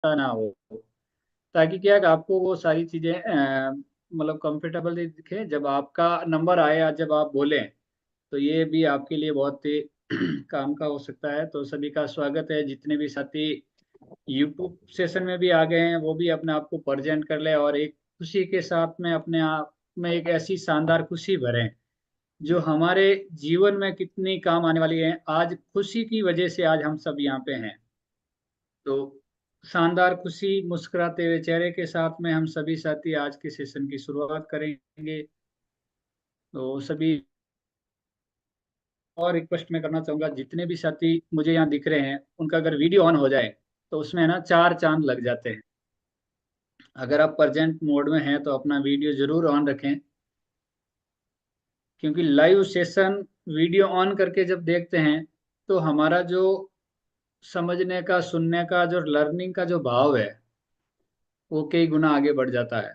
ना हो, ताकि क्या है कि आपको वो सारी चीजें मतलब कंफर्टेबल दिखे जब आपका नंबर आए या जब आप बोलें। तो ये भी आपके लिए बहुत ही काम का हो सकता है। तो सभी का स्वागत है, जितने भी साथी यूट्यूब सेशन में भी आ गए हैं वो भी अपने आप को प्रेजेंट कर ले और एक खुशी के साथ में अपने आप में एक ऐसी शानदार खुशी भरें जो हमारे जीवन में कितनी काम आने वाली है। आज खुशी की वजह से आज हम सब यहाँ पे हैं। तो शानदार खुशी मुस्कुराते हुए चेहरे के साथ में हम सभी साथी आज के सेशन की शुरुआत करेंगे। तो सभी और रिक्वेस्ट मैं करना चाहूंगा, जितने भी साथी मुझे यहाँ दिख रहे हैं उनका अगर वीडियो ऑन हो जाए तो उसमें ना चार चांद लग जाते हैं। अगर आप प्रेजेंट मोड में हैं तो अपना वीडियो जरूर ऑन रखें, क्योंकि लाइव सेशन वीडियो ऑन करके जब देखते हैं तो हमारा जो समझने का, सुनने का, जो लर्निंग का जो भाव है वो कई गुना आगे बढ़ जाता है।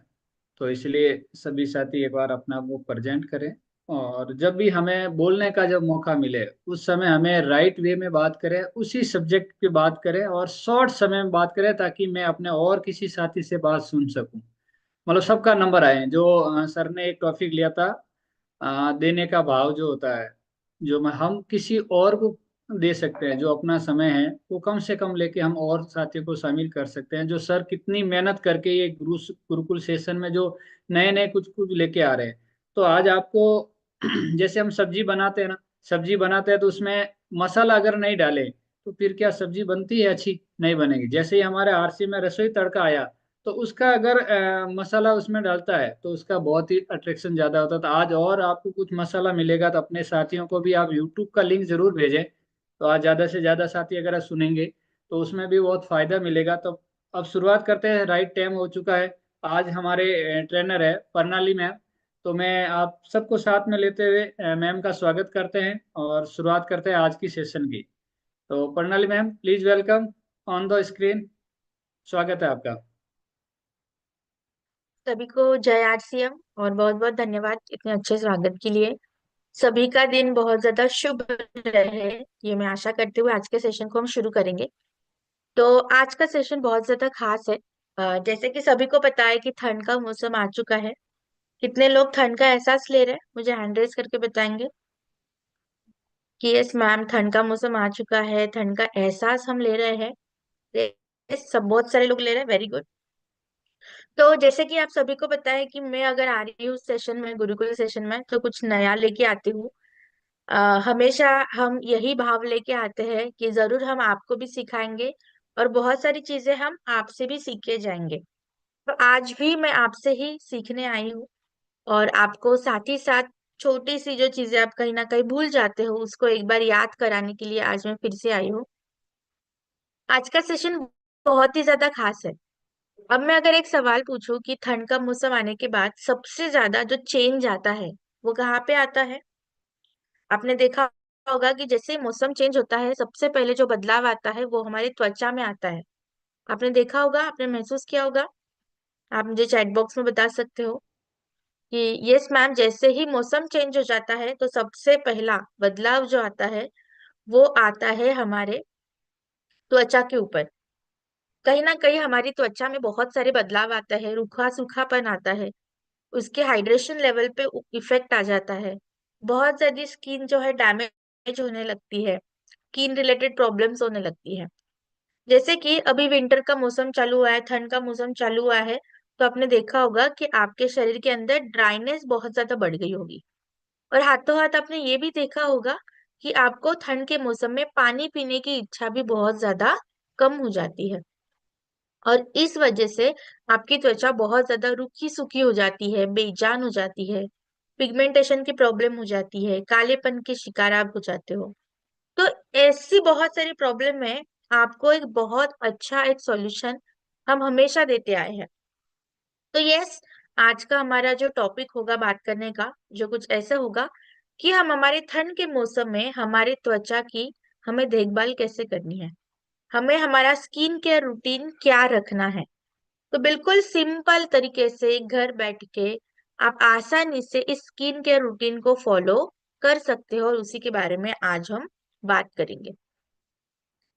तो इसलिए सभी साथी एक बार अपना वो प्रेजेंट करें और जब भी हमें बोलने का जब मौका मिले उस समय हमें राइट वे में बात करें, उसी सब्जेक्ट पे बात करें और शॉर्ट समय में बात करें, ताकि मैं अपने और किसी साथी से बात सुन सकूं। मतलब सबका नंबर आए। जो सर ने एक टॉपिक लिया था, देने का भाव जो होता है, जो हम किसी और को दे सकते हैं, जो अपना समय है वो कम से कम लेके हम और साथियों को शामिल कर सकते हैं। जो सर कितनी मेहनत करके ये गुरुकुल सेशन में जो नए नए कुछ कुछ लेके आ रहे हैं। तो आज आपको जैसे हम सब्जी बनाते हैं ना, सब्जी बनाते हैं तो उसमें मसाला अगर नहीं डाले तो फिर क्या सब्जी बनती है? अच्छी नहीं बनेगी। जैसे ही हमारे आरसी में रसोई तड़का आया तो उसका अगर मसाला उसमें डालता है तो उसका बहुत ही अट्रैक्शन ज्यादा होता है। तो आज और आपको कुछ मसाला मिलेगा तो अपने साथियों को भी आप यूट्यूब का लिंक जरूर भेजें। तो आज ज्यादा से ज्यादा साथी अगर सुनेंगे तो उसमें भी बहुत फायदा मिलेगा। तो अब शुरुआत करते हैं, राइट टाइम हो चुका है। आज हमारे ट्रेनर है प्रणाली मैम। तो मैं आप सबको साथ में लेते हुए मैम का स्वागत करते हैं और शुरुआत करते हैं आज की सेशन की। तो प्रणाली ma'am, please welcome on the screen. स्वागत है आपका। सभी को जय आरसीएम और बहुत बहुत धन्यवाद इतने अच्छे स्वागत के लिए। सभी का दिन बहुत ज्यादा शुभ रहे, ये मैं आशा करते हुए आज के सेशन को हम शुरू करेंगे। तो आज का सेशन बहुत ज्यादा खास है। जैसे कि सभी को पता है कि ठंड का मौसम आ चुका है। कितने लोग ठंड का एहसास ले रहे हैं, मुझे हैंड रेज करके बताएंगे कि यस मैम, ठंड का मौसम आ चुका है, ठंड का एहसास हम ले रहे हैं। Yes, सब बहुत सारे लोग ले रहे हैं, वेरी गुड। तो जैसे कि आप सभी को पता है कि मैं अगर आ रही हूँ सेशन में, गुरुकुल सेशन में, तो कुछ नया लेके आती हूँ। हमेशा हम यही भाव लेके आते हैं कि जरूर हम आपको भी सिखाएंगे और बहुत सारी चीजें हम आपसे भी सीख के जाएंगे। तो आज भी मैं आपसे ही सीखने आई हूँ और आपको साथ ही साथ छोटी सी जो चीजें आप कहीं ना कहीं भूल जाते हो उसको एक बार याद कराने के लिए आज मैं फिर से आई हूँ। आज का सेशन बहुत ही ज्यादा खास है। अब मैं अगर एक सवाल पूछूं कि ठंड का मौसम आने के बाद सबसे ज्यादा जो चेंज आता है वो कहाँ पे आता है? आपने देखा होगा कि जैसे ही मौसम चेंज होता है सबसे पहले जो बदलाव आता है वो हमारी त्वचा में आता है। आपने देखा होगा, आपने महसूस किया होगा। आप मुझे चैट बॉक्स में बता सकते हो कि यस मैम, जैसे ही मौसम चेंज हो जाता है तो सबसे पहला बदलाव जो आता है वो आता है हमारे त्वचा के ऊपर। कहीं ना कहीं हमारी त्वचा में बहुत सारे बदलाव आता है, रूखा सूखापन आता है, उसके हाइड्रेशन लेवल पे इफेक्ट आ जाता है। बहुत ज्यादा स्किन जो है डैमेज होने लगती है, स्किन रिलेटेड प्रॉब्लम्स होने लगती है। जैसे कि अभी विंटर का मौसम चालू हुआ है, ठंड का मौसम चालू हुआ है, तो आपने देखा होगा कि आपके शरीर के अंदर ड्राइनेस बहुत ज्यादा बढ़ गई होगी। और हाथों हाथ आपने ये भी देखा होगा कि आपको ठंड के मौसम में पानी पीने की इच्छा भी बहुत ज्यादा कम हो जाती है। और इस वजह से आपकी त्वचा बहुत ज्यादा रूखी सूखी हो जाती है, बेजान हो जाती है, पिगमेंटेशन की प्रॉब्लम हो जाती है, कालेपन के शिकार आप हो जाते हो। तो ऐसी बहुत सारी प्रॉब्लम है, आपको एक बहुत अच्छा एक सॉल्यूशन हम हमेशा देते आए हैं। तो यस, आज का हमारा जो टॉपिक होगा बात करने का, जो कुछ ऐसा होगा कि हम हमारे ठंड के मौसम में हमारे त्वचा की हमें देखभाल कैसे करनी है, हमें हमारा स्किन केयर रूटीन क्या रखना है। तो बिल्कुल सिंपल तरीके से घर बैठ के आप आसानी से इस स्किन केयर रूटीन को फॉलो कर सकते हो और उसी के बारे में आज हम बात करेंगे।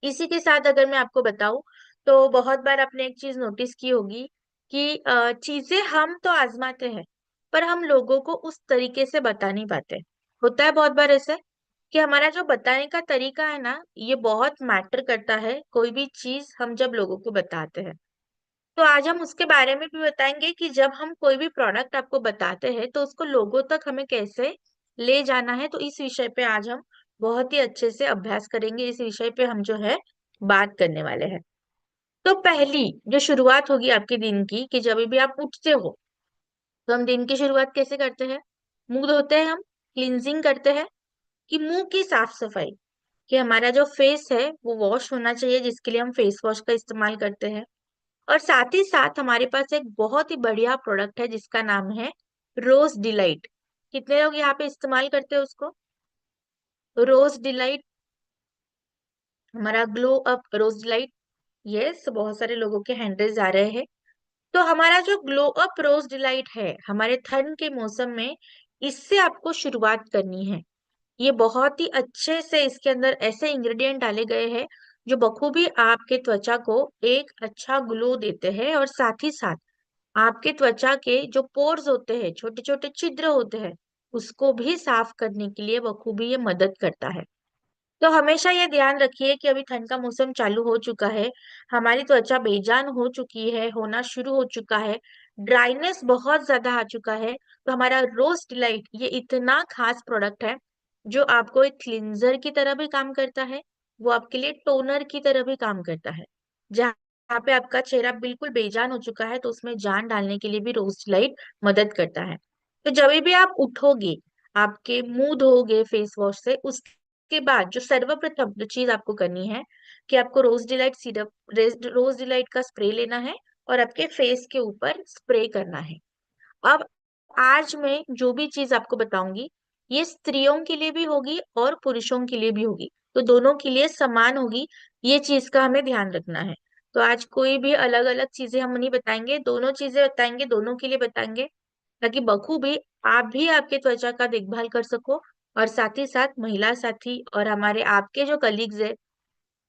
इसी के साथ अगर मैं आपको बताऊं तो बहुत बार आपने एक चीज नोटिस की होगी कि चीजें हम तो आजमाते हैं, पर हम लोगों को उस तरीके से बता नहीं पाते। होता है बहुत बार ऐसे कि हमारा जो बताने का तरीका है ना, ये बहुत मैटर करता है कोई भी चीज हम जब लोगों को बताते हैं। तो आज हम उसके बारे में भी बताएंगे कि जब हम कोई भी प्रोडक्ट आपको बताते हैं तो उसको लोगों तक हमें कैसे ले जाना है। तो इस विषय पे आज हम बहुत ही अच्छे से अभ्यास करेंगे, इस विषय पे हम जो है बात करने वाले हैं। तो पहली जो शुरुआत होगी आपके दिन की, कि जब भी आप उठते हो तो हम दिन की शुरुआत कैसे करते हैं? मुंह धोते हैं, हम क्लींजिंग करते हैं, कि मुंह की साफ सफाई, कि हमारा जो फेस है वो वॉश होना चाहिए, जिसके लिए हम फेस वॉश का इस्तेमाल करते हैं। और साथ ही साथ हमारे पास एक बहुत ही बढ़िया प्रोडक्ट है जिसका नाम है रोज डिलाइट। कितने लोग यहाँ पे इस्तेमाल करते हैं उसको? रोज डिलाइट, हमारा ग्लो अप रोज डिलाइट। यस, बहुत सारे लोगों के हैंडल्स आ रहे हैं। तो हमारा जो ग्लो अप रोज डिलाइट है, हमारे ठंड के मौसम में इससे आपको शुरुआत करनी है। ये बहुत ही अच्छे से इसके अंदर ऐसे इंग्रेडिएंट डाले गए हैं जो बखूबी आपके त्वचा को एक अच्छा ग्लो देते हैं, और साथ ही साथ आपके त्वचा के जो पोर्स होते हैं, छोटे छोटे छिद्र होते हैं, उसको भी साफ करने के लिए बखूबी ये मदद करता है। तो हमेशा ये ध्यान रखिए कि अभी ठंड का मौसम चालू हो चुका है, हमारी त्वचा बेजान हो चुकी है, होना शुरू हो चुका है, ड्राइनेस बहुत ज्यादा आ चुका है। तो हमारा रोज डिलाइट ये इतना खास प्रोडक्ट है जो आपको एक क्लिंजर की तरह भी काम करता है, वो आपके लिए टोनर की तरह भी काम करता है। जहाँ पे आपका चेहरा बिल्कुल बेजान हो चुका है तो उसमें जान डालने के लिए भी रोज डिलाइट मदद करता है। तो जब भी आप उठोगे, आपके मुंह धोगे फेस वॉश से, के बाद जो सर्वप्रथम जो चीज आपको करनी है कि आपको रोज डिलाइट सिरप, रोज डिलाइट का स्प्रे लेना है और आपके फेस के ऊपर स्प्रे करना है। अब आज मैं जो भी चीज आपको बताऊंगी ये स्त्रियों के लिए भी होगी और पुरुषों के लिए भी होगी, तो दोनों के लिए समान होगी। ये चीज का हमें ध्यान रखना है। तो आज कोई भी अलग अलग चीजें हम नहीं बताएंगे, दोनों चीजें बताएंगे, दोनों के लिए बताएंगे, ताकि बखूबी आप भी आपके त्वचा का देखभाल कर सको, और साथ ही साथ महिला साथी और हमारे आपके जो कलीग्स है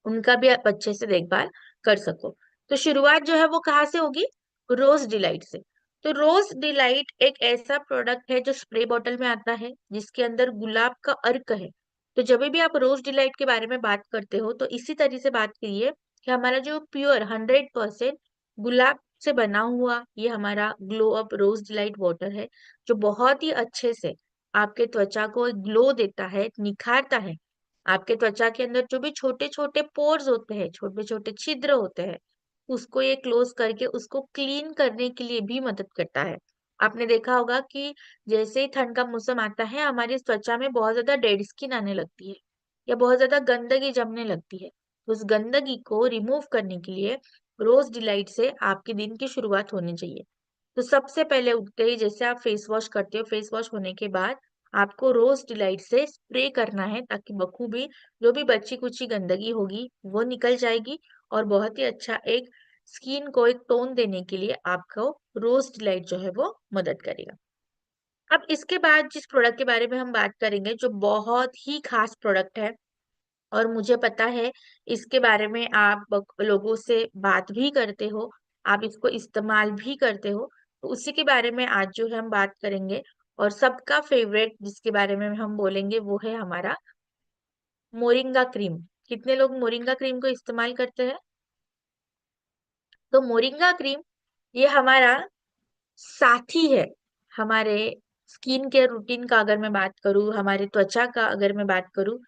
उनका भी आप अच्छे से देखभाल कर सको। तो शुरुआत जो है वो कहाँ से होगी? रोज डिलाइट से। तो रोज डिलाइट एक ऐसा प्रोडक्ट है जो स्प्रे बॉटल में आता है, जिसके अंदर गुलाब का अर्क है। तो जब भी आप रोज डिलाइट के बारे में बात करते हो तो इसी तरह से बात करिए कि हमारा जो प्योर 100% गुलाब से बना हुआ ये हमारा ग्लो अप रोज डिलाइट वाटर है, जो बहुत ही अच्छे से आपके त्वचा को ग्लो देता है, निखारता है। आपके त्वचा के अंदर जो भी छोटे छोटे पोर्स होते हैं, छोटे छोटे छिद्र होते हैं, उसको ये क्लोज करके उसको क्लीन करने के लिए भी मदद करता है। आपने देखा होगा कि जैसे ही ठंड का मौसम आता है हमारी त्वचा में बहुत ज्यादा डेड स्किन आने लगती है, या बहुत ज्यादा गंदगी जमने लगती है। उस गंदगी को रिमूव करने के लिए रोज डिलाइट से आपके दिन की शुरुआत होनी चाहिए। तो सबसे पहले उठते ही जैसे आप फेस वॉश करते हो, फेस वॉश होने के बाद आपको रोज डिलाइट से स्प्रे करना है, ताकि बखूबी जो भी बची कुची गंदगी होगी वो निकल जाएगी, और बहुत ही अच्छा एक स्किन को एक टोन देने के लिए आपको रोज डिलाइट जो है वो मदद करेगा। अब इसके बाद जिस प्रोडक्ट के बारे में हम बात करेंगे जो बहुत ही खास प्रोडक्ट है, और मुझे पता है इसके बारे में आप लोगों से बात भी करते हो, आप इसको इस्तेमाल भी करते हो, तो उसी के बारे में आज जो है हम बात करेंगे। और सबका फेवरेट जिसके बारे में हम बोलेंगे वो है हमारा मोरिंगा क्रीम। कितने लोग मोरिंगा क्रीम को इस्तेमाल करते हैं? तो मोरिंगा क्रीम ये हमारा साथी है हमारे स्किन केयर रूटीन का। अगर मैं बात करूँ, हमारे त्वचा का अगर मैं बात करूँ,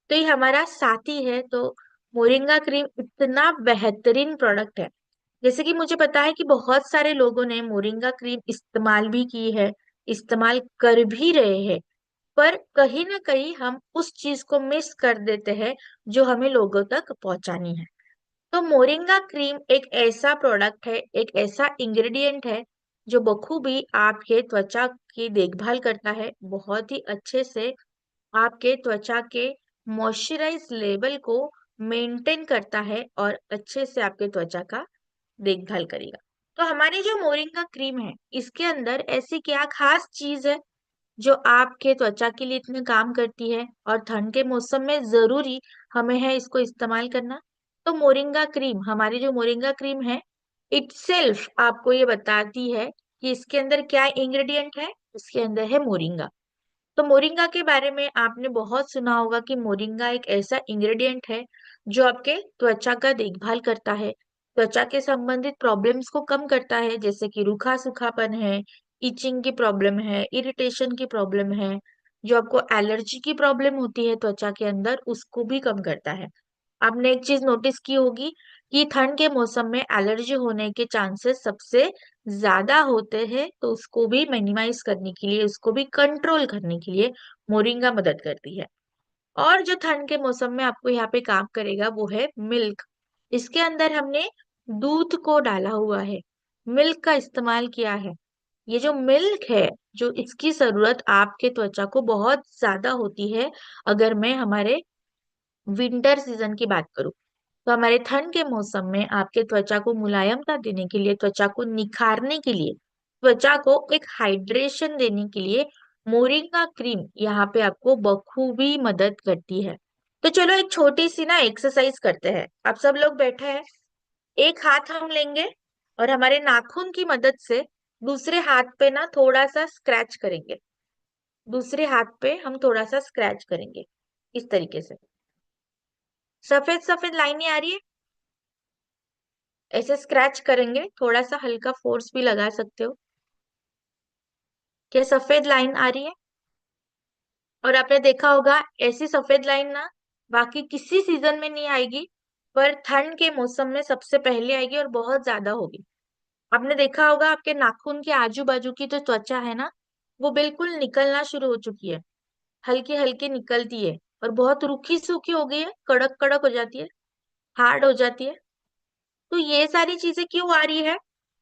तो ये हमारा साथी है। तो मोरिंगा क्रीम इतना बेहतरीन प्रोडक्ट है। जैसे कि मुझे पता है कि बहुत सारे लोगों ने मोरिंगा क्रीम इस्तेमाल भी की है, इस्तेमाल कर भी रहे हैं, पर कहीं ना कहीं हम उस चीज को मिस कर देते हैं जो हमें लोगों तक पहुंचानी है। तो मोरिंगा क्रीम एक ऐसा प्रोडक्ट है, एक ऐसा इंग्रेडिएंट है जो बखूबी आपके त्वचा की देखभाल करता है, बहुत ही अच्छे से आपके त्वचा के मॉइस्चराइज लेवल को मेंटेन करता है, और अच्छे से आपके त्वचा का देखभाल करेगा। तो हमारी जो मोरिंगा क्रीम है इसके अंदर ऐसी क्या खास चीज है जो आपके त्वचा के लिए इतने काम करती है और ठंड के मौसम में जरूरी हमें है इसको इस्तेमाल करना? तो मोरिंगा क्रीम, हमारी जो मोरिंगा क्रीम है, इटसेल्फ आपको ये बताती है कि इसके अंदर क्या इंग्रेडिएंट है। इसके अंदर है मोरिंगा। तो मोरिंगा के बारे में आपने बहुत सुना होगा कि मोरिंगा एक ऐसा इंग्रेडिएंट है जो आपके त्वचा का देखभाल करता है, त्वचा के संबंधित प्रॉब्लम्स को कम करता है, जैसे कि रूखा सूखापन है, इचिंग की प्रॉब्लम है, इरिटेशन की प्रॉब्लम है, जो आपको एलर्जी की प्रॉब्लम होती है त्वचा के अंदर, उसको भी कम करता है। आपने एक चीज नोटिस की होगी कि ठंड के मौसम में एलर्जी होने के चांसेस सबसे ज्यादा होते हैं, तो उसको भी मिनिमाइज करने के लिए, उसको भी कंट्रोल करने के लिए मोरिंगा मदद करती है। और जो ठंड के मौसम में आपको यहाँ पे काम करेगा वो है मिल्क। इसके अंदर हमने दूध को डाला हुआ है, मिल्क का इस्तेमाल किया है। ये जो मिल्क है, जो इसकी जरूरत आपके त्वचा को बहुत ज्यादा होती है। अगर मैं हमारे विंटर सीजन की बात करूं, तो हमारे ठंड के मौसम में आपके त्वचा को मुलायमता देने के लिए, त्वचा को निखारने के लिए, त्वचा को एक हाइड्रेशन देने के लिए मोरिंगा क्रीम यहाँ पे आपको बखूबी मदद करती है। तो चलो एक छोटी सी ना एक्सरसाइज करते हैं। आप सब लोग बैठे हैं, एक हाथ हम लेंगे और हमारे नाखून की मदद से दूसरे हाथ पे ना थोड़ा सा स्क्रैच करेंगे। दूसरे हाथ पे हम थोड़ा सा स्क्रैच करेंगे, इस तरीके से। सफेद सफेद लाइनें आ रही है, ऐसे स्क्रैच करेंगे, थोड़ा सा हल्का फोर्स भी लगा सकते हो। क्या सफेद लाइन आ रही है? और आपने देखा होगा ऐसी सफेद लाइन ना बाकी किसी सीजन में नहीं आएगी, पर ठंड के मौसम में सबसे पहले आएगी और बहुत ज्यादा होगी। आपने देखा होगा आपके नाखून के आजू बाजू की जो त्वचा है ना, वो बिल्कुल निकलना शुरू हो चुकी है, हल्की हल्की निकलती है और बहुत रूखी सूखी हो गई है, कड़क कड़क हो जाती है, हार्ड हो जाती है। तो ये सारी चीजें क्यों आ रही है?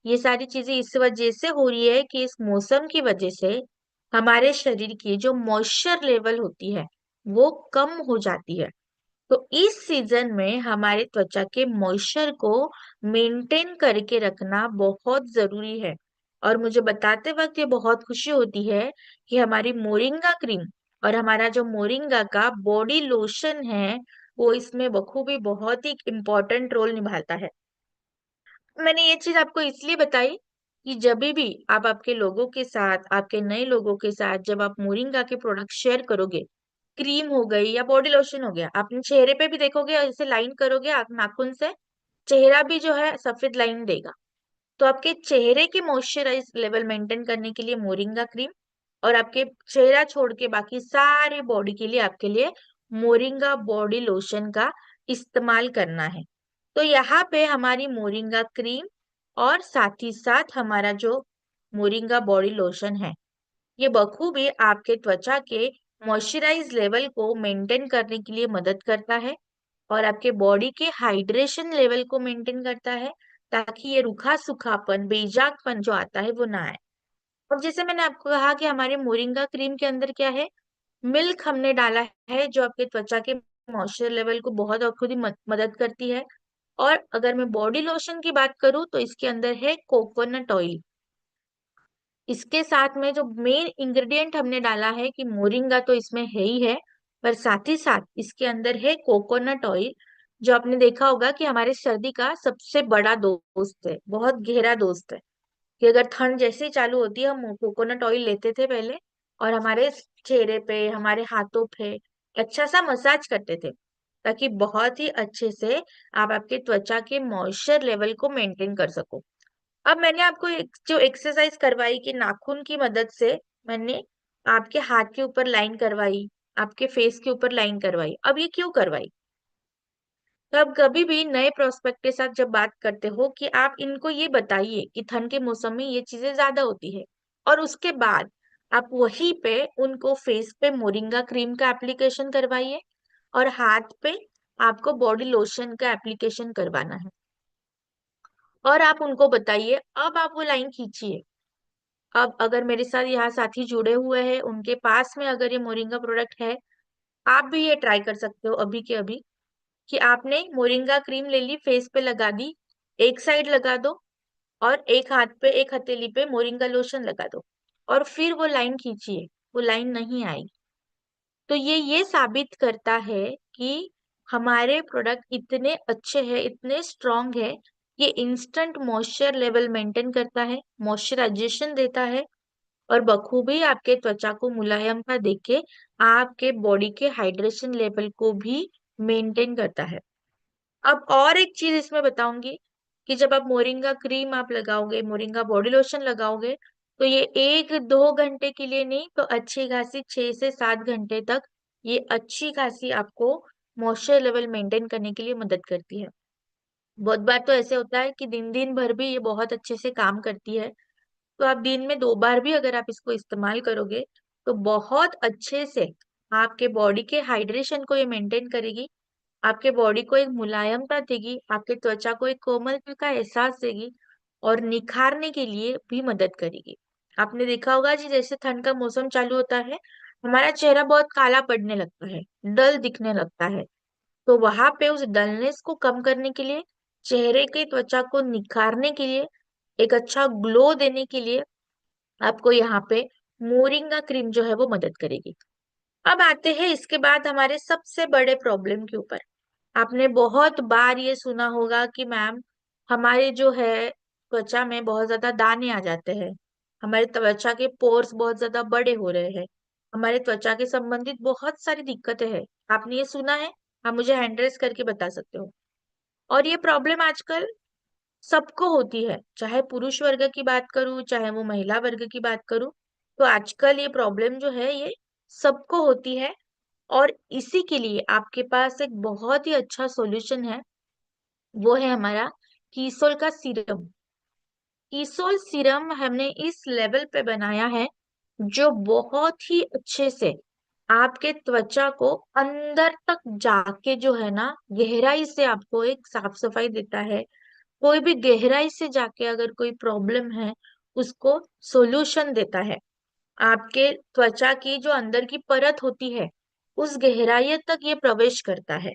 ये सारी चीजें इस वजह से हो रही है कि इस मौसम की वजह से हमारे शरीर की जो मॉइस्चर लेवल होती है वो कम हो जाती है। तो इस सीजन में हमारे त्वचा के मॉइस्चर को मेंटेन करके रखना बहुत जरूरी है। और मुझे बताते वक्त ये बहुत खुशी होती है कि हमारी मोरिंगा क्रीम और हमारा जो मोरिंगा का बॉडी लोशन है, वो इसमें बखूबी बहुत ही इम्पोर्टेंट रोल निभाता है। मैंने ये चीज आपको इसलिए बताई कि जब भी आप आपके लोगों के साथ, आपके नए लोगों के साथ जब आप मोरिंगा के प्रोडक्ट शेयर करोगे, क्रीम हो गई या बॉडी लोशन हो गया, अपने चेहरे पे भी देखोगे और इसे लाइन करोगे आप नाखून से, चेहरा भी जो है सफेद लाइन देगा। तो आपके चेहरे की मॉइस्चराइज लेवल मेंटेन करने के लिए मोरिंगा क्रीम, और आपके चेहरा छोड़ के बाकी सारे बॉडी के लिए आपके लिए मोरिंगा बॉडी लोशन का इस्तेमाल करना है। तो यहाँ पे हमारी मोरिंगा क्रीम और साथ ही साथ हमारा जो मोरिंगा बॉडी लोशन है, ये बखूबी आपके त्वचा के मॉइस्चराइज लेवल को मेंटेन करने के लिए मदद करता है और आपके बॉडी के हाइड्रेशन लेवल को मेंटेन करता है, ताकि ये रूखा सूखापन, बेजागपन जो आता है वो ना आए। और जैसे मैंने आपको कहा कि हमारे मोरिंगा क्रीम के अंदर क्या है, मिल्क हमने डाला है जो आपके त्वचा के मॉइस्चर लेवल को बहुत और खुद ही मदद करती है। और अगर मैं बॉडी लोशन की बात करूं तो इसके अंदर है कोकोनट ऑयल। इसके साथ में जो मेन इंग्रेडिएंट हमने डाला है कि मोरिंगा तो इसमें है ही है, पर साथ ही साथ इसके अंदर है कोकोनट ऑयल, जो आपने देखा होगा कि हमारे सर्दी का सबसे बड़ा दोस्त है, बहुत गहरा दोस्त है। कि अगर ठंड जैसे ही चालू होती है हम कोकोनट ऑयल लेते थे पहले, और हमारे चेहरे पे, हमारे हाथों पे अच्छा सा मसाज करते थे, ताकि बहुत ही अच्छे से आप आपके त्वचा के मॉइस्चर लेवल को मेंटेन कर सको। अब मैंने आपको जो एक्सरसाइज करवाई कि नाखून की मदद से मैंने आपके हाथ के ऊपर लाइन करवाई, आपके फेस के ऊपर लाइन करवाई, अब ये क्यों करवाई? तो आप कभी भी नए प्रोस्पेक्ट के साथ जब बात करते हो कि आप इनको ये बताइए कि ठंड के मौसम में ये चीजें ज्यादा होती है, और उसके बाद आप वहीं पे उनको फेस पे मोरिंगा क्रीम का एप्लीकेशन करवाइए और हाथ पे आपको बॉडी लोशन का एप्लीकेशन करवाना है। और आप उनको बताइए, अब आप वो लाइन खींचिए। अब अगर मेरे साथ यहाँ साथी जुड़े हुए हैं, उनके पास में अगर ये मोरिंगा प्रोडक्ट है, आप भी ये ट्राई कर सकते हो अभी के अभी, कि आपने मोरिंगा क्रीम ले ली, फेस पे लगा दी, एक साइड लगा दो, और एक हाथ पे, एक हथेली पे मोरिंगा लोशन लगा दो, और फिर वो लाइन खींचिए, वो लाइन नहीं आएगी। तो ये साबित करता है कि हमारे प्रोडक्ट इतने अच्छे हैं, इतने स्ट्रांग है, ये इंस्टेंट मॉइस्चर लेवल मेंटेन करता है, मॉइस्चराइजेशन देता है, और बखूबी आपके त्वचा को मुलायमता देके आपके बॉडी के हाइड्रेशन लेवल को भी मेंटेन करता है। अब और एक चीज इसमें बताऊंगी कि जब आप मोरिंगा क्रीम आप लगाओगे, मोरिंगा बॉडी लोशन लगाओगे, तो ये 1-2 घंटे के लिए नहीं, तो अच्छी खासी 6 से 7 घंटे तक ये अच्छी खासी आपको मॉइस्चर लेवल मेंटेन करने के लिए मदद करती है। बहुत बार तो ऐसे होता है कि दिन दिन भर भी ये बहुत अच्छे से काम करती है, तो आप दिन में 2 बार भी अगर आप इसको इस्तेमाल करोगे तो बहुत अच्छे से आपके बॉडी के हाइड्रेशन को ये मेंटेन करेगी, आपके बॉडी को एक मुलायमता देगी, आपके त्वचा को एक कोमलता का एहसास देगी, और निखारने के लिए भी मदद करेगी। आपने देखा होगा जी, जैसे ठंड का मौसम चालू होता है, हमारा चेहरा बहुत काला पड़ने लगता है, डल दिखने लगता है। तो वहां पे उस डलनेस को कम करने के लिए, चेहरे के त्वचा को निखारने के लिए, एक अच्छा ग्लो देने के लिए आपको यहाँ पे मोरिंगा क्रीम जो है वो मदद करेगी। अब आते हैं इसके बाद हमारे सबसे बड़े प्रॉब्लम के ऊपर। आपने बहुत बार ये सुना होगा कि मैम, हमारे जो है त्वचा में बहुत ज्यादा दाने आ जाते हैं, हमारे त्वचा के पोर्स बहुत ज्यादा बड़े हो रहे हैं, हमारे त्वचा के संबंधित बहुत सारी दिक्कतें हैं। आपने ये सुना है? आप मुझे हैंड रेस करके बता सकते हो। और ये प्रॉब्लम आजकल सबको होती है, चाहे पुरुष वर्ग की बात करूं चाहे वो महिला वर्ग की बात करूं, तो आजकल ये प्रॉब्लम जो है ये सबको होती है। और इसी के लिए आपके पास एक बहुत ही अच्छा सॉल्यूशन है, वो है हमारा कीसोल का सीरम। कीसोल सीरम हमने इस लेवल पे बनाया है जो बहुत ही अच्छे से आपके त्वचा को अंदर तक जाके जो है ना, गहराई से आपको एक साफ सफाई देता है। कोई भी गहराई से जाके अगर कोई प्रॉब्लम है, उसको सोल्यूशन देता है। आपके त्वचा की जो अंदर की परत होती है, उस गहराई तक ये प्रवेश करता है,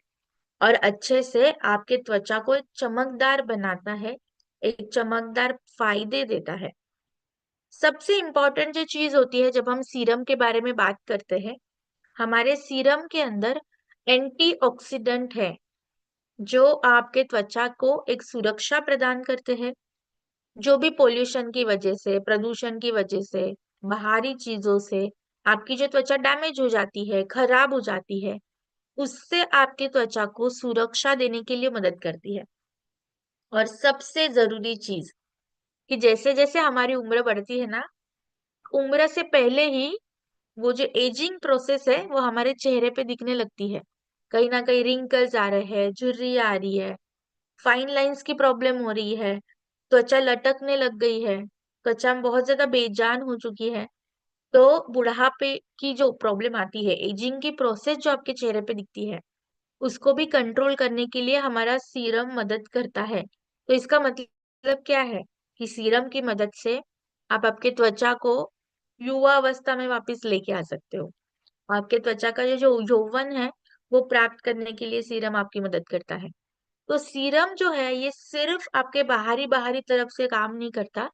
और अच्छे से आपके त्वचा को एक चमकदार बनाता है, एक चमकदार फायदे देता है। सबसे इम्पोर्टेंट जो चीज होती है जब हम सीरम के बारे में बात करते हैं, हमारे सीरम के अंदर एंटीऑक्सीडेंट है, जो आपके त्वचा को एक सुरक्षा प्रदान करते हैं। जो भी पोल्यूशन की वजह से, प्रदूषण की वजह से, बाहरी चीजों से आपकी जो त्वचा डैमेज हो जाती है, खराब हो जाती है, उससे आपकी त्वचा को सुरक्षा देने के लिए मदद करती है। और सबसे जरूरी चीज कि जैसे जैसे हमारी उम्र बढ़ती है ना, उम्र से पहले ही वो जो एजिंग प्रोसेस है वो हमारे चेहरे पे दिखने लगती है। कहीं ना कहीं रिंकल्स आ रहे हैं, झुर्री आ रही है, फाइन लाइंस की प्रॉब्लम हो रही है, त्वचा लटकने लग गई है, त्वचा बहुत ज्यादा बेजान हो चुकी है। तो बुढ़ापे की जो प्रॉब्लम आती है, एजिंग की प्रोसेस जो आपके चेहरे पे दिखती है, उसको भी कंट्रोल करने के लिए हमारा सीरम मदद करता है। तो इसका मतलब क्या है कि सीरम की मदद से आप आपके त्वचा को युवा अवस्था में वापस लेके आ सकते हो। आपके त्वचा का ये जो यौवन है वो प्राप्त करने के लिए सीरम आपकी मदद करता है। तो सीरम जो है ये सिर्फ आपके बाहरी बाहरी तरफ से काम नहीं करता,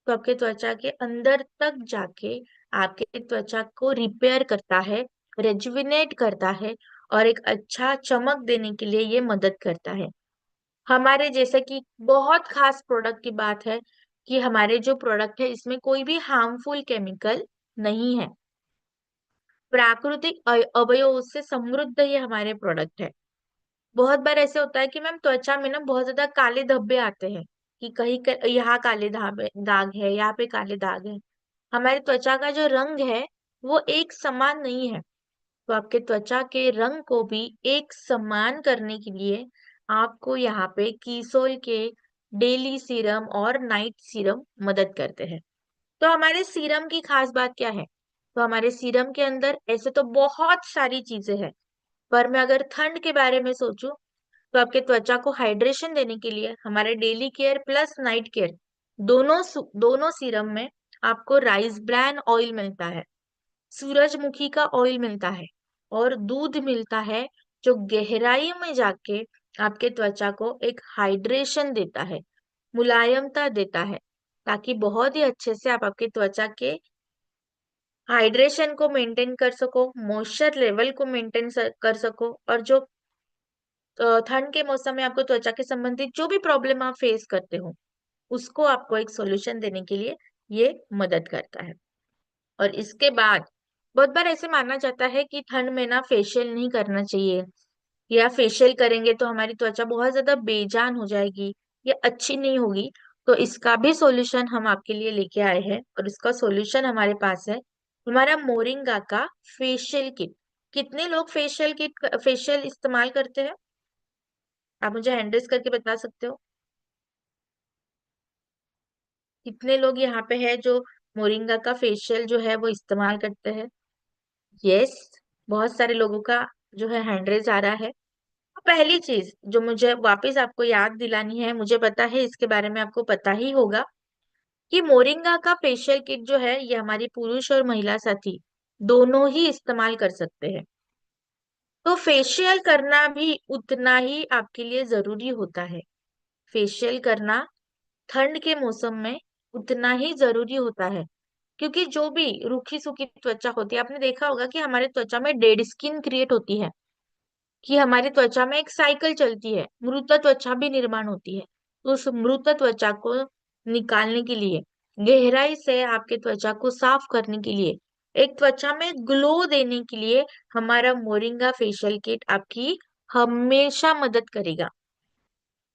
तो आपके त्वचा के अंदर तक जाके आपके त्वचा को रिपेयर करता है, रेजुविनेट करता है, और एक अच्छा चमक देने के लिए ये मदद करता है। हमारे जैसे कि बहुत खास प्रोडक्ट की बात है कि हमारे जो प्रोडक्ट है इसमें कोई भी हार्मफुल केमिकल नहीं है, प्राकृतिक अवयवों से समृद्ध ये हमारे प्रोडक्ट है। बहुत बार ऐसे होता है कि मैम त्वचा में ना बहुत ज्यादा काले धब्बे आते हैं, कि कहीं यहाँ काले दाग है, यहाँ पे काले दाग है। हमारी त्वचा का जो रंग है वो एक समान नहीं है। तो आपके त्वचा के रंग को भी एक समान करने के लिए आपको यहाँ पे कीसोल के डेली सीरम और नाइट सीरम मदद करते हैं। तो हमारे सीरम की खास बात क्या है? तो हमारे सीरम के अंदर ऐसे तो बहुत सारी चीजें हैं, पर मैं अगर ठंड के बारे में सोचूं, तो आपके त्वचा को हाइड्रेशन देने के लिए हमारे daily care plus night care, दोनों सीरम में आपको राइस ब्रान ऑयल मिलता है, सूरजमुखी का ऑयल मिलता है, और दूध मिलता है, जो गहराई में जाके आपके त्वचा को एक हाइड्रेशन देता है, मुलायमता देता है, ताकि बहुत ही अच्छे से आप आपकी त्वचा के हाइड्रेशन को मेंटेन कर सको, मॉइस्चर लेवल को मेंटेन कर सको, और जो ठंड के मौसम में आपको त्वचा के संबंधित जो भी प्रॉब्लम आप फेस करते हो उसको आपको एक सॉल्यूशन देने के लिए ये मदद करता है। और इसके बाद बहुत बार ऐसे माना जाता है कि ठंड में ना फेशियल नहीं करना चाहिए, या फेशियल करेंगे तो हमारी त्वचा बहुत ज्यादा बेजान हो जाएगी या अच्छी नहीं होगी। तो इसका भी सॉल्यूशन हम आपके लिए लेके आए हैं, और इसका सॉल्यूशन हमारे पास है हमारा मोरिंगा का फेशियल किट। कितने लोग फेशियल इस्तेमाल करते हैं? आप मुझे हैंड रेज करके बता सकते हो कितने लोग यहाँ पे है जो मोरिंगा का फेशियल जो है वो इस्तेमाल करते हैं? यस, बहुत सारे लोगों का जो है हैंड रेज आ रहा है। तो पहली चीज जो मुझे वापस आपको याद दिलानी है, मुझे पता है इसके बारे में आपको पता ही होगा, कि मोरिंगा का फेशियल किट जो है ये हमारी पुरुष और महिला साथी दोनों ही इस्तेमाल कर सकते हैं। तो फेशियल करना भी उतना ही आपके लिए जरूरी होता है। फेशियल करना ठंड के मौसम में उतना ही जरूरी होता है, क्योंकि जो भी रूखी सूखी त्वचा होती है, आपने देखा होगा कि हमारे त्वचा में डेड स्किन क्रिएट होती है, कि हमारी त्वचा में एक साइकिल चलती है, मृत त्वचा भी निर्माण होती है। तो उस मृत त्वचा को निकालने के लिए, गहराई से आपके त्वचा को साफ करने के लिए, एक त्वचा में ग्लो देने के लिए हमारा मोरिंगा फेशियल किट आपकी हमेशा मदद करेगा।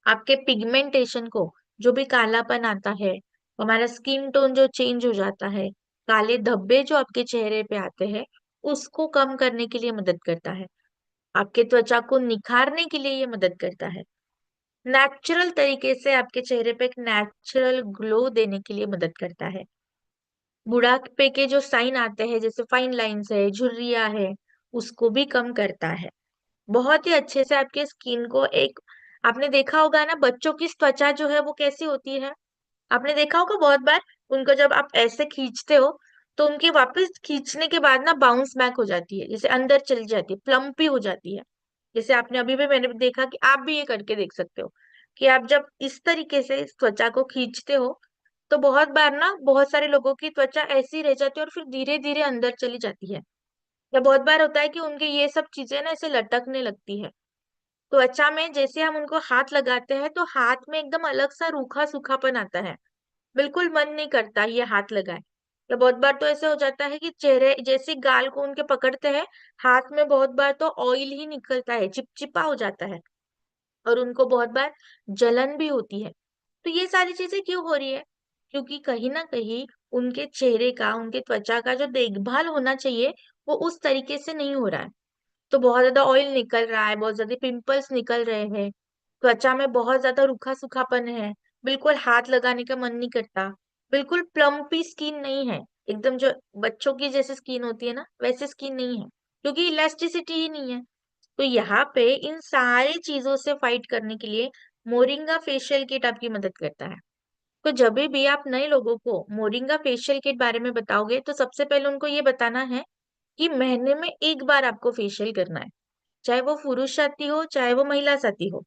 आपके पिगमेंटेशन को, जो भी कालापन आता है, हमारा स्किन टोन जो चेंज हो जाता है, काले धब्बे जो आपके चेहरे पे आते हैं, उसको कम करने के लिए मदद करता है। आपके त्वचा को निखारने के लिए ये मदद करता है। नेचुरल तरीके से आपके चेहरे पे एक नेचुरल ग्लो देने के लिए मदद करता है। बुढ़ापे के जो साइन आते हैं जैसे फाइन लाइंस है, झुर्रियां है, उसको भी कम करता है। बहुत ही अच्छे से आपके स्किन को एक, आपने देखा होगा ना बच्चों की त्वचा जो है वो कैसी होती है, आपने देखा होगा बहुत बार, उनको जब आप ऐसे खींचते हो तो उनकी वापस खींचने के बाद ना बाउंस बैक हो जाती है, जैसे अंदर चली जाती है, प्लम्पी हो जाती है। जैसे आपने अभी भी, मैंने देखा कि आप भी ये करके देख सकते हो, कि आप जब इस तरीके से इस त्वचा को खींचते हो तो बहुत बार ना बहुत सारे लोगों की त्वचा ऐसी रह जाती है और फिर धीरे धीरे अंदर चली जाती है। या बहुत बार होता है कि उनके ये सब चीजें ना ऐसे लटकने लगती है। त्वचा में जैसे हम उनको हाथ लगाते हैं तो हाथ में एकदम अलग सा रूखा सूखापन आता है, बिल्कुल मन नहीं करता ये हाथ लगाए। या बहुत बार तो ऐसे हो जाता है कि चेहरे जैसे गाल को उनके पकड़ते हैं, हाथ में बहुत बार तो ऑयल ही निकलता है, चिपचिपा हो जाता है, और उनको बहुत बार जलन भी होती है। तो ये सारी चीजें क्यों हो रही है? क्योंकि कहीं ना कहीं उनके चेहरे का, उनके त्वचा का जो देखभाल होना चाहिए वो उस तरीके से नहीं हो रहा है। तो बहुत ज्यादा ऑयल निकल रहा है, बहुत ज्यादा पिंपल्स निकल रहे हैं, त्वचा में बहुत ज्यादा रूखा सूखापन है, बिल्कुल हाथ लगाने का मन नहीं करता, बिल्कुल प्लम्पी स्किन नहीं है, एकदम जो बच्चों की जैसे स्किन होती है ना वैसे स्किन नहीं है, क्योंकि इलास्टिसिटी ही नहीं है। तो यहाँ पे इन सारी चीजों से फाइट करने के लिए मोरिंगा फेशियल किट आपकी मदद करता है। तो जब भी आप नए लोगों को मोरिंगा फेशियल किट बारे में बताओगे तो सबसे पहले उनको ये बताना है कि महीने में एक बार आपको फेशियल करना है, चाहे वो पुरुष साथी हो चाहे वो महिला साथी हो।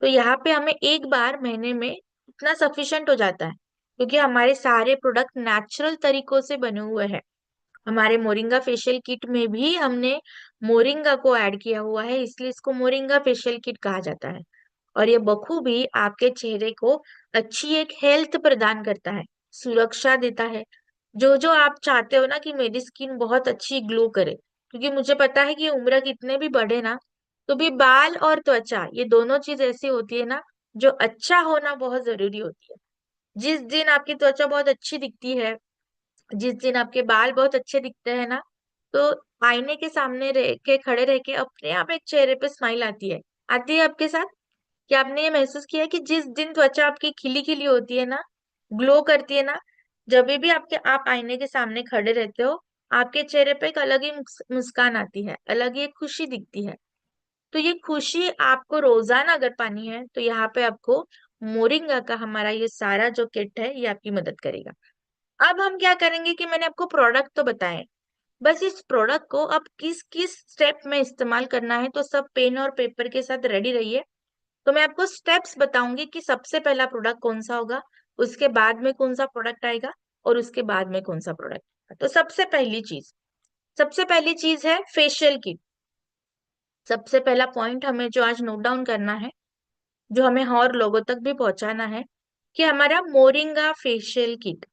तो यहाँ पे हमें एक बार महीने में इतना सफिशिएंट हो जाता है, क्योंकि हमारे सारे प्रोडक्ट नेचुरल तरीकों से बने हुए हैं। हमारे मोरिंगा फेशियल किट में भी हमने मोरिंगा को ऐड किया हुआ है, इसलिए इसको मोरिंगा फेशियल किट कहा जाता है। और ये बखूबी आपके चेहरे को अच्छी एक हेल्थ प्रदान करता है, सुरक्षा देता है। जो जो आप चाहते हो ना कि मेरी स्किन बहुत अच्छी ग्लो करे, क्योंकि मुझे पता है कि उम्र कितने भी बढ़े ना, तो भी बाल और त्वचा ये दोनों चीज ऐसी होती है ना जो अच्छा होना बहुत जरूरी होती है। जिस दिन आपकी त्वचा बहुत अच्छी दिखती है, जिस दिन आपके बाल बहुत अच्छे दिखते हैं ना, तो आईने के सामने रह के, खड़े रह के अपने आप एक चेहरे पे स्माइल आती है आपके साथ। कि आपने ये महसूस किया है कि जिस दिन त्वचा आपकी खिली खिली होती है ना, ग्लो करती है ना, जब भी आप आईने के सामने खड़े रहते हो, आपके चेहरे पे एक अलग ही मुस्कान आती है, अलग ही एक खुशी दिखती है। तो ये खुशी आपको रोजाना अगर पानी है तो यहाँ पे आपको मोरिंगा का हमारा ये सारा जो किट है ये आपकी मदद करेगा। अब हम क्या करेंगे कि मैंने आपको प्रोडक्ट तो बताए, बस इस प्रोडक्ट को अब किस किस स्टेप में इस्तेमाल करना है, तो सब पेन और पेपर के साथ रेडी रहिए। तो मैं आपको स्टेप्स बताऊंगी कि सबसे पहला प्रोडक्ट कौन सा होगा, उसके बाद में कौन सा प्रोडक्ट आएगा, और उसके बाद में कौन सा प्रोडक्ट। तो सबसे पहली चीज है फेशियल किट। सबसे पहला पॉइंट हमें जो आज नोट डाउन करना है, जो हमें और लोगों तक भी पहुंचाना है, कि हमारा मोरिंगा फेशियल किट,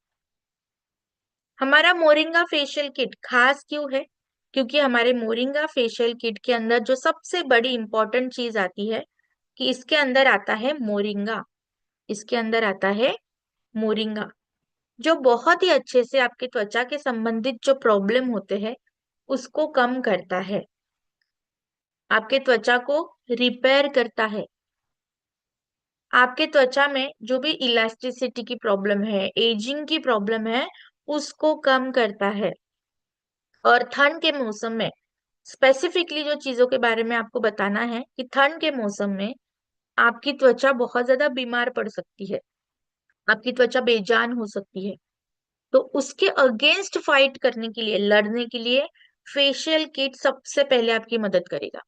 हमारा मोरिंगा फेशियल किट खास क्यों है? क्योंकि हमारे मोरिंगा फेशियल किट के अंदर जो सबसे बड़ी इंपॉर्टेंट चीज आती है, कि इसके अंदर आता है मोरिंगा। इसके अंदर आता है मोरिंगा, जो बहुत ही अच्छे से आपकी त्वचा के संबंधित जो प्रॉब्लम होते हैं उसको कम करता है, आपके त्वचा को रिपेयर करता है। आपके त्वचा में जो भी इलास्टिसिटी की प्रॉब्लम है, एजिंग की प्रॉब्लम है, उसको कम करता है। और ठंड के मौसम में स्पेसिफिकली जो चीजों के बारे में आपको बताना है, कि ठंड के मौसम में आपकी त्वचा बहुत ज्यादा बीमार पड़ सकती है, आपकी त्वचा बेजान हो सकती है। तो उसके अगेंस्ट फाइट करने के लिए, लड़ने के लिए फेशियल किट सबसे पहले आपकी मदद करेगा।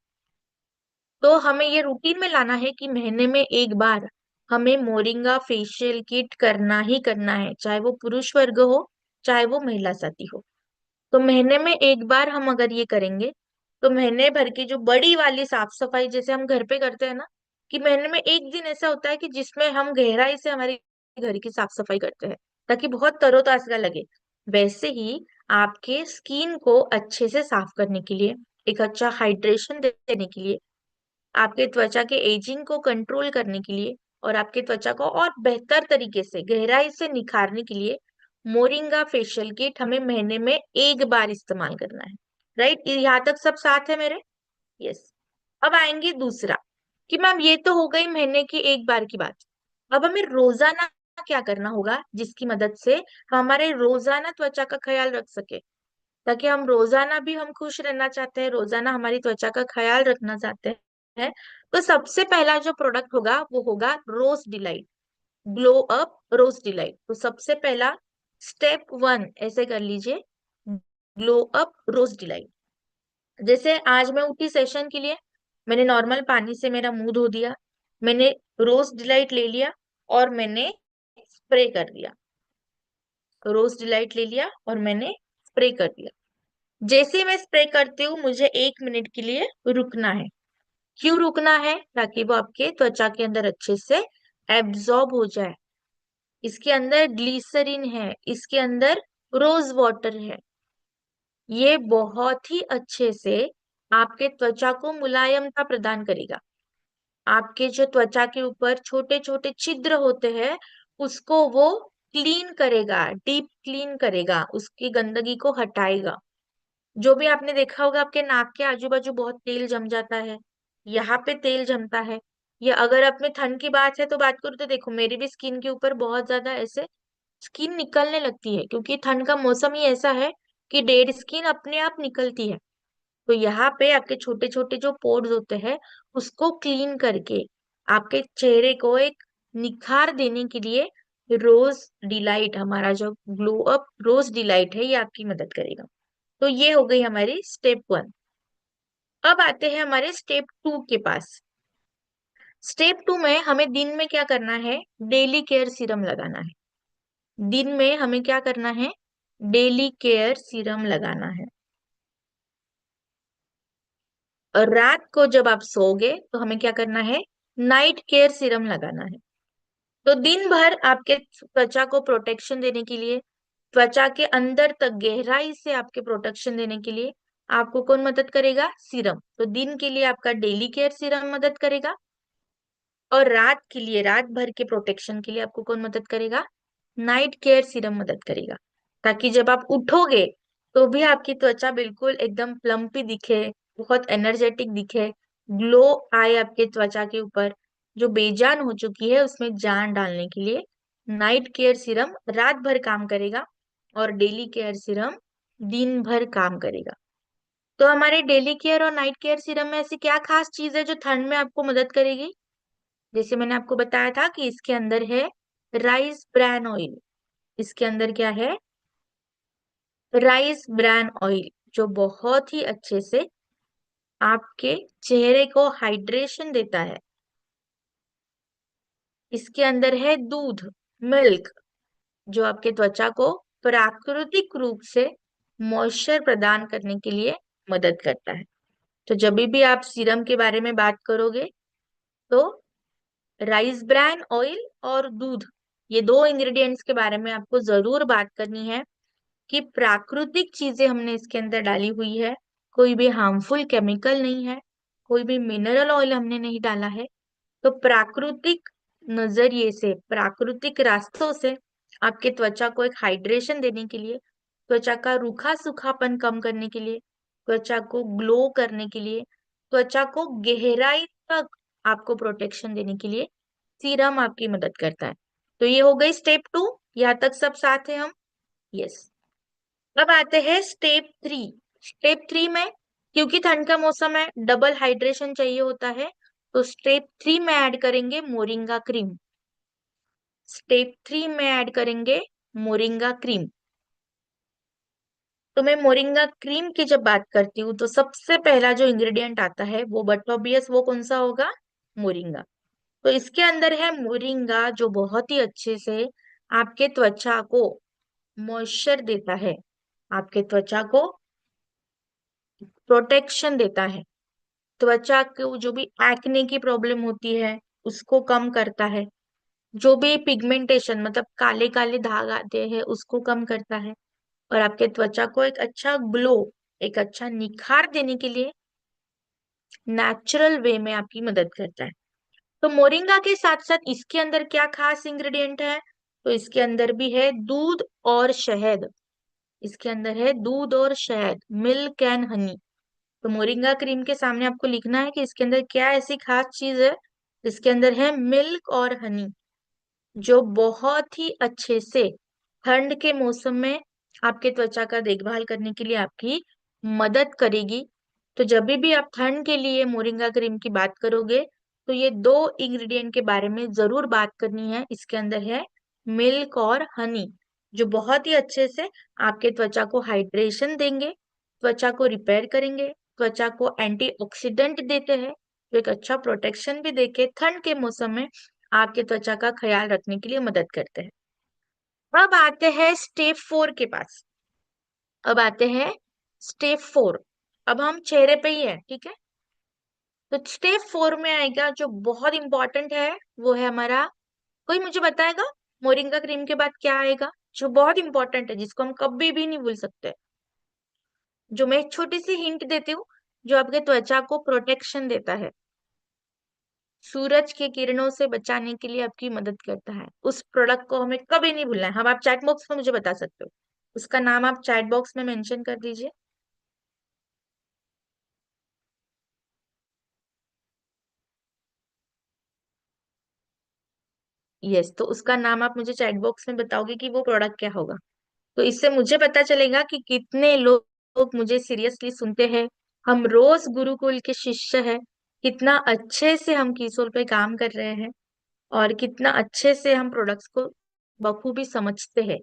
तो हमें ये रूटीन में लाना है कि महीने में एक बार हमें मोरिंगा फेशियल किट करना ही करना है, चाहे वो पुरुष वर्ग हो, चाहे वो महिला साथी हो। तो महीने में एक बार हम अगर ये करेंगे, तो महीने भर की जो बड़ी वाली साफ सफाई जैसे हम घर पे करते हैं ना, कि महीने में एक दिन ऐसा होता है कि जिसमें हम गहराई से हमारे घर की साफ सफाई करते हैं, ताकि बहुत तरोताजा लगे, वैसे ही आपके स्किन को अच्छे से साफ करने के लिए, एक अच्छा हाइड्रेशन देने के लिए, आपके त्वचा के एजिंग को कंट्रोल करने के लिए, और आपके त्वचा को और बेहतर तरीके से गहराई से निखारने के लिए मोरिंगा फेशियल किट हमें महीने में एक बार इस्तेमाल करना है। राइट, यहाँ तक सब साथ है मेरे? यस। अब आएंगे दूसरा, कि मैम ये तो हो गई महीने की एक बार की बात। अब हमें रोजाना क्या करना होगा, जिसकी मदद से हम हमारे रोजाना त्वचा का ख्याल रख सके, ताकि हम रोजाना भी हम खुश रहना चाहते हैं, रोजाना हमारी त्वचा का ख्याल रखना चाहते हैं। तो सबसे पहला जो प्रोडक्ट होगा वो होगा रोज डिलाइट, ग्लो अप रोज डिलाइट। तो सबसे पहला स्टेप वन ऐसे कर लीजिए, ग्लो अप रोज डिलाइट। जैसे आज मैं उठी सेशन के लिए, मैंने नॉर्मल पानी से मेरा मुंह धो दिया, मैंने रोज डिलाइट ले लिया और मैंने स्प्रे कर दिया, रोज डिलाइट ले लिया और मैंने स्प्रे कर दिया। जैसे मैं स्प्रे करती हूँ, मुझे 1 मिनट के लिए रुकना है। क्यों रुकना है? ताकि वो आपके त्वचा के अंदर अच्छे से एब्जॉर्ब हो जाए। इसके अंदर ग्लिसरीन है, इसके अंदर रोज वाटर है, ये बहुत ही अच्छे से आपके त्वचा को मुलायमता प्रदान करेगा। आपके जो त्वचा के ऊपर छोटे छोटे छिद्र होते हैं, उसको वो क्लीन करेगा, डीप क्लीन करेगा, उसकी गंदगी को हटाएगा। जो भी आपने देखा होगा, आपके नाक के आजू बाजू बहुत तेल जम जाता है, यहाँ पे तेल जमता है, या अगर अपने ठंड की बात है तो बात करूँ तो देखो मेरी भी स्किन के ऊपर बहुत ज्यादा ऐसे स्किन निकलने लगती है, क्योंकि ठंड का मौसम ही ऐसा है कि डेड स्किन अपने आप निकलती है। तो यहाँ पे आपके छोटे छोटे जो पोर्स होते हैं, उसको क्लीन करके आपके चेहरे को एक निखार देने के लिए रोज डिलाइट, हमारा जो ग्लो अप रोज डिलाइट है, ये आपकी मदद करेगा। तो ये हो गई हमारी स्टेप वन। अब आते हैं हमारे स्टेप टू के पास। स्टेप टू में हमें दिन में क्या करना है? डेली केयर सीरम लगाना है। दिन में हमें क्या करना है? डेली केयर सीरम लगाना है। और रात को जब आप सोओगे तो हमें क्या करना है? नाइट केयर सीरम लगाना है। तो दिन भर आपके त्वचा को प्रोटेक्शन देने के लिए, त्वचा के अंदर तक गहराई से आपके प्रोटेक्शन देने के लिए आपको कौन मदद करेगा? सीरम। तो दिन के लिए आपका डेली केयर सीरम मदद करेगा, और रात के लिए, रात भर के प्रोटेक्शन के लिए आपको कौन मदद करेगा? नाइट केयर सीरम मदद करेगा। ताकि जब आप उठोगे तो भी आपकी त्वचा बिल्कुल एकदम प्लम्पी दिखे, बहुत एनर्जेटिक दिखे, ग्लो आए आपके त्वचा के ऊपर, जो बेजान हो चुकी है उसमें जान डालने के लिए नाइट केयर सीरम रात भर काम करेगा, और डेली केयर सीरम दिन भर काम करेगा। तो हमारे डेली केयर और नाइट केयर सीरम में ऐसी क्या खास चीज है जो ठंड में आपको मदद करेगी? जैसे मैंने आपको बताया था कि इसके अंदर है राइस ब्रान ऑयल। इसके अंदर क्या है? राइस ब्रान ऑयल, जो बहुत ही अच्छे से आपके चेहरे को हाइड्रेशन देता है। इसके अंदर है दूध, मिल्क, जो आपके त्वचा को प्राकृतिक रूप से मॉइस्चर प्रदान करने के लिए मदद करता है। तो जब भी आप सीरम के बारे में बात करोगे तो राइस ब्रान ऑयल और दूध, ये दो इंग्रेडिएंट्स के बारे में आपको जरूर बात करनी है कि प्राकृतिक चीजें हमने इसके अंदर डाली हुई है, कोई भी हार्मफुल केमिकल नहीं है, कोई भी मिनरल ऑयल हमने नहीं डाला है। तो प्राकृतिक नजरिए से, प्राकृतिक रास्तों से आपके त्वचा को एक हाइड्रेशन देने के लिए, त्वचा का रूखा सूखापन कम करने के लिए, त्वचा को ग्लो करने के लिए, त्वचा को गहराई तक आपको प्रोटेक्शन देने के लिए सीरम आपकी मदद करता है। तो ये हो गई स्टेप 2। यहाँ तक सब साथ है हम? यस। अब आते हैं स्टेप 3। स्टेप 3 में, क्योंकि ठंड का मौसम है, डबल हाइड्रेशन चाहिए होता है, तो स्टेप 3 में ऐड करेंगे मोरिंगा क्रीम। स्टेप 3 में ऐड करेंगे मोरिंगा क्रीम। तो मैं मोरिंगा क्रीम की जब बात करती हूँ तो सबसे पहला जो इंग्रेडिएंट आता है वो बट ऑब्वियस वो कौन सा होगा? मोरिंगा। तो इसके अंदर है मोरिंगा, जो बहुत ही अच्छे से आपके त्वचा को मॉइस्चर देता है, आपके त्वचा को प्रोटेक्शन देता है, त्वचा को जो भी एक्ने की प्रॉब्लम होती है उसको कम करता है, जो भी पिगमेंटेशन मतलब काले काले दाग आते हैं उसको कम करता है, और आपके त्वचा को एक अच्छा ग्लो, एक अच्छा निखार देने के लिए नेचुरल वे में आपकी मदद करता है। तो मोरिंगा के साथ साथ इसके अंदर क्या खास इंग्रेडिएंट है? तो इसके अंदर भी है दूध और शहद। इसके अंदर है दूध और शहद, मिल्क एंड हनी। तो मोरिंगा क्रीम के सामने आपको लिखना है कि इसके अंदर क्या ऐसी खास चीज है। इसके अंदर है मिल्क और हनी, जो बहुत ही अच्छे से ठंड के मौसम में आपके त्वचा का देखभाल करने के लिए आपकी मदद करेगी। तो जब भी आप ठंड के लिए मोरिंगा क्रीम की बात करोगे तो ये दो इंग्रेडिएंट के बारे में जरूर बात करनी है। इसके अंदर है मिल्क और हनी, जो बहुत ही अच्छे से आपके त्वचा को हाइड्रेशन देंगे, त्वचा को रिपेयर करेंगे, त्वचा को एंटीऑक्सीडेंट देते हैं, जो एक अच्छा प्रोटेक्शन भी देके ठंड के मौसम में आपके त्वचा का ख्याल रखने के लिए मदद करते हैं। अब आते हैं स्टेप 4 के पास। अब आते हैं स्टेप 4। अब हम चेहरे पे ही है, ठीक है। तो स्टेप 4 में आएगा जो बहुत इंपॉर्टेंट है, वो है हमारा, कोई मुझे बताएगा मोरिंगा क्रीम के बाद क्या आएगा जो बहुत इंपॉर्टेंट है, जिसको हम कभी भी नहीं भूल सकते? जो मैं एक छोटी सी हिंट देती हूँ, जो आपके त्वचा को प्रोटेक्शन देता है, सूरज के किरणों से बचाने के लिए आपकी मदद करता है, उस प्रोडक्ट को हमें कभी नहीं भूलना है। हम आप चैट बॉक्स में मुझे बता सकते हो, उसका नाम आप चैट बॉक्स में मेंशन कर दीजिए। यस, तो उसका नाम आप मुझे चैट बॉक्स में बताओगे कि वो प्रोडक्ट क्या होगा। तो इससे मुझे पता चलेगा कि कितने लोग मुझे सीरियसली सुनते हैं, हम रोज गुरुकुल के शिष्य हैं, कितना अच्छे से हम कीसोल पे काम कर रहे हैं, और कितना अच्छे से हम प्रोडक्ट्स को बखूबी समझते हैं।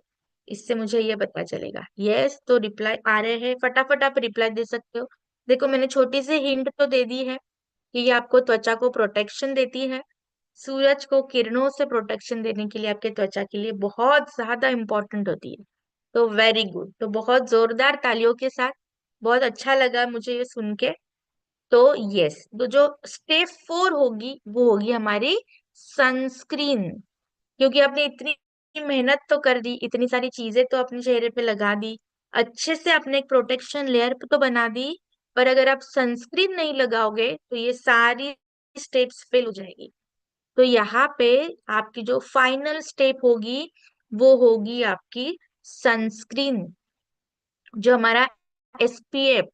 इससे मुझे ये पता चलेगा। यस, तो रिप्लाई आ रहे हैं, फटाफट आप रिप्लाई दे सकते हो। देखो, मैंने छोटी सी हिंट तो दे दी है कि ये आपको त्वचा को प्रोटेक्शन देती है, सूरज को किरणों से प्रोटेक्शन देने के लिए आपके त्वचा के लिए बहुत ज्यादा इंपॉर्टेंट होती है। तो वेरी गुड, तो बहुत जोरदार तालियों के साथ, बहुत अच्छा लगा मुझे ये सुन के। तो यस, तो जो स्टेप 4 होगी वो होगी हमारी सनस्क्रीन। क्योंकि आपने इतनी मेहनत तो कर दी, इतनी सारी चीजें तो अपने चेहरे पे लगा दी, अच्छे से आपने एक प्रोटेक्शन लेयर तो बना दी, पर अगर आप सनस्क्रीन नहीं लगाओगे तो ये सारी स्टेप्स फेल हो जाएगी। तो यहाँ पे आपकी जो फाइनल स्टेप होगी वो होगी आपकी सनस्क्रीन, जो हमारा एसपीएफ,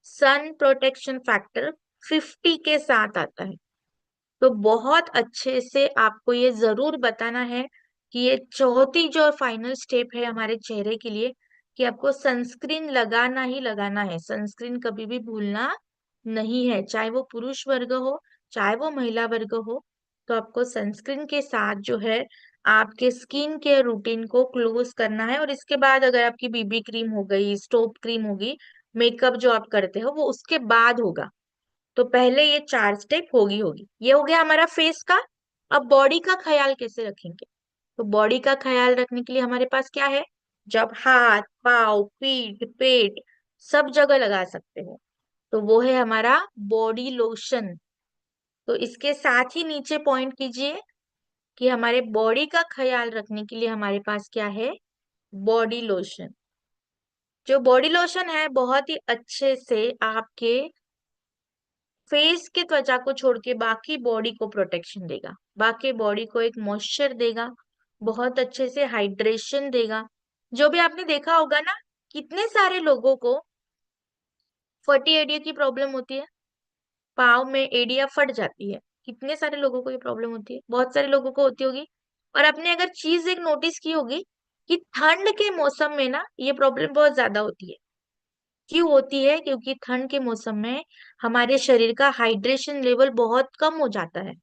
सन प्रोटेक्शन फैक्टर 50 के साथ आता है। तो बहुत अच्छे से आपको ये जरूर बताना है कि ये चौथी जो फाइनल स्टेप है हमारे चेहरे के लिए, कि आपको सनस्क्रीन लगाना ही लगाना है। सनस्क्रीन कभी भी भूलना नहीं है, चाहे वो पुरुष वर्ग हो चाहे वो महिला वर्ग हो। तो आपको सनस्क्रीन के साथ जो है आपके स्किन केयर रूटीन को क्लोज करना है, और इसके बाद अगर आपकी बीबी क्रीम हो गई, स्टोप क्रीम होगी, मेकअप जो आप करते हो वो उसके बाद होगा। तो पहले ये 4 स्टेप होगी। ये हो गया हमारा फेस का। अब बॉडी का ख्याल कैसे रखेंगे? तो बॉडी का ख्याल रखने के लिए हमारे पास क्या है? जब हाथ पाँव पीठ पेट सब जगह लगा सकते हो। तो वो है हमारा बॉडी लोशन। तो इसके साथ ही नीचे पॉइंट कीजिए कि हमारे बॉडी का ख्याल रखने के लिए हमारे पास क्या है, बॉडी लोशन। जो बॉडी लोशन है बहुत ही अच्छे से आपके फेस के त्वचा को छोड़ के बाकी बॉडी को प्रोटेक्शन देगा, बाकी बॉडी को एक मॉइस्चर देगा, बहुत अच्छे से हाइड्रेशन देगा। जो भी आपने देखा होगा ना, कितने सारे लोगों को फटी एड़िया की प्रॉब्लम होती है, पाँव में एड़िया फट जाती है। कितने सारे लोगों को ये प्रॉब्लम होती है, बहुत सारे लोगों को होती होगी। और आपने अगर चीज एक नोटिस की होगी कि ठंड के मौसम में ना ये प्रॉब्लम बहुत ज्यादा होती है। क्यों होती है? क्योंकि ठंड के मौसम में हमारे शरीर का हाइड्रेशन लेवल बहुत कम हो जाता है।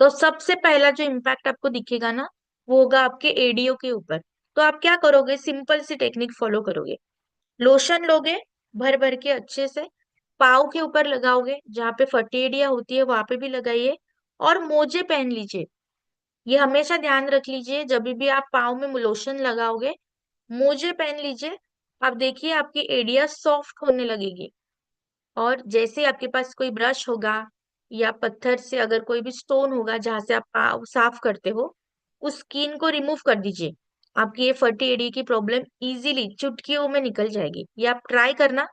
तो सबसे पहला जो इम्पैक्ट आपको दिखेगा ना, वो होगा आपके एडीओ के ऊपर। तो आप क्या करोगे, सिंपल सी टेक्निक फॉलो करोगे। लोशन लोगे, भर भर के अच्छे से पाव के ऊपर लगाओगे, जहाँ पे फटी एड़िया होती है वहां पे भी लगाइए। और मोजे पहन लीजिए। ये हमेशा ध्यान रख लीजिए, जब भी आप पाव में लोशन लगाओगे, मोजे पहन लीजिए। आप देखिए आपकी एड़िया सॉफ्ट होने लगेगी। और जैसे ही आपके पास कोई ब्रश होगा या पत्थर से अगर कोई भी स्टोन होगा जहां से आप पाव साफ करते हो, उस स्किन को रिमूव कर दीजिए। आपकी ये फटी एड़ी की प्रॉब्लम इजीली चुटकियों में निकल जाएगी। ये आप ट्राई करना।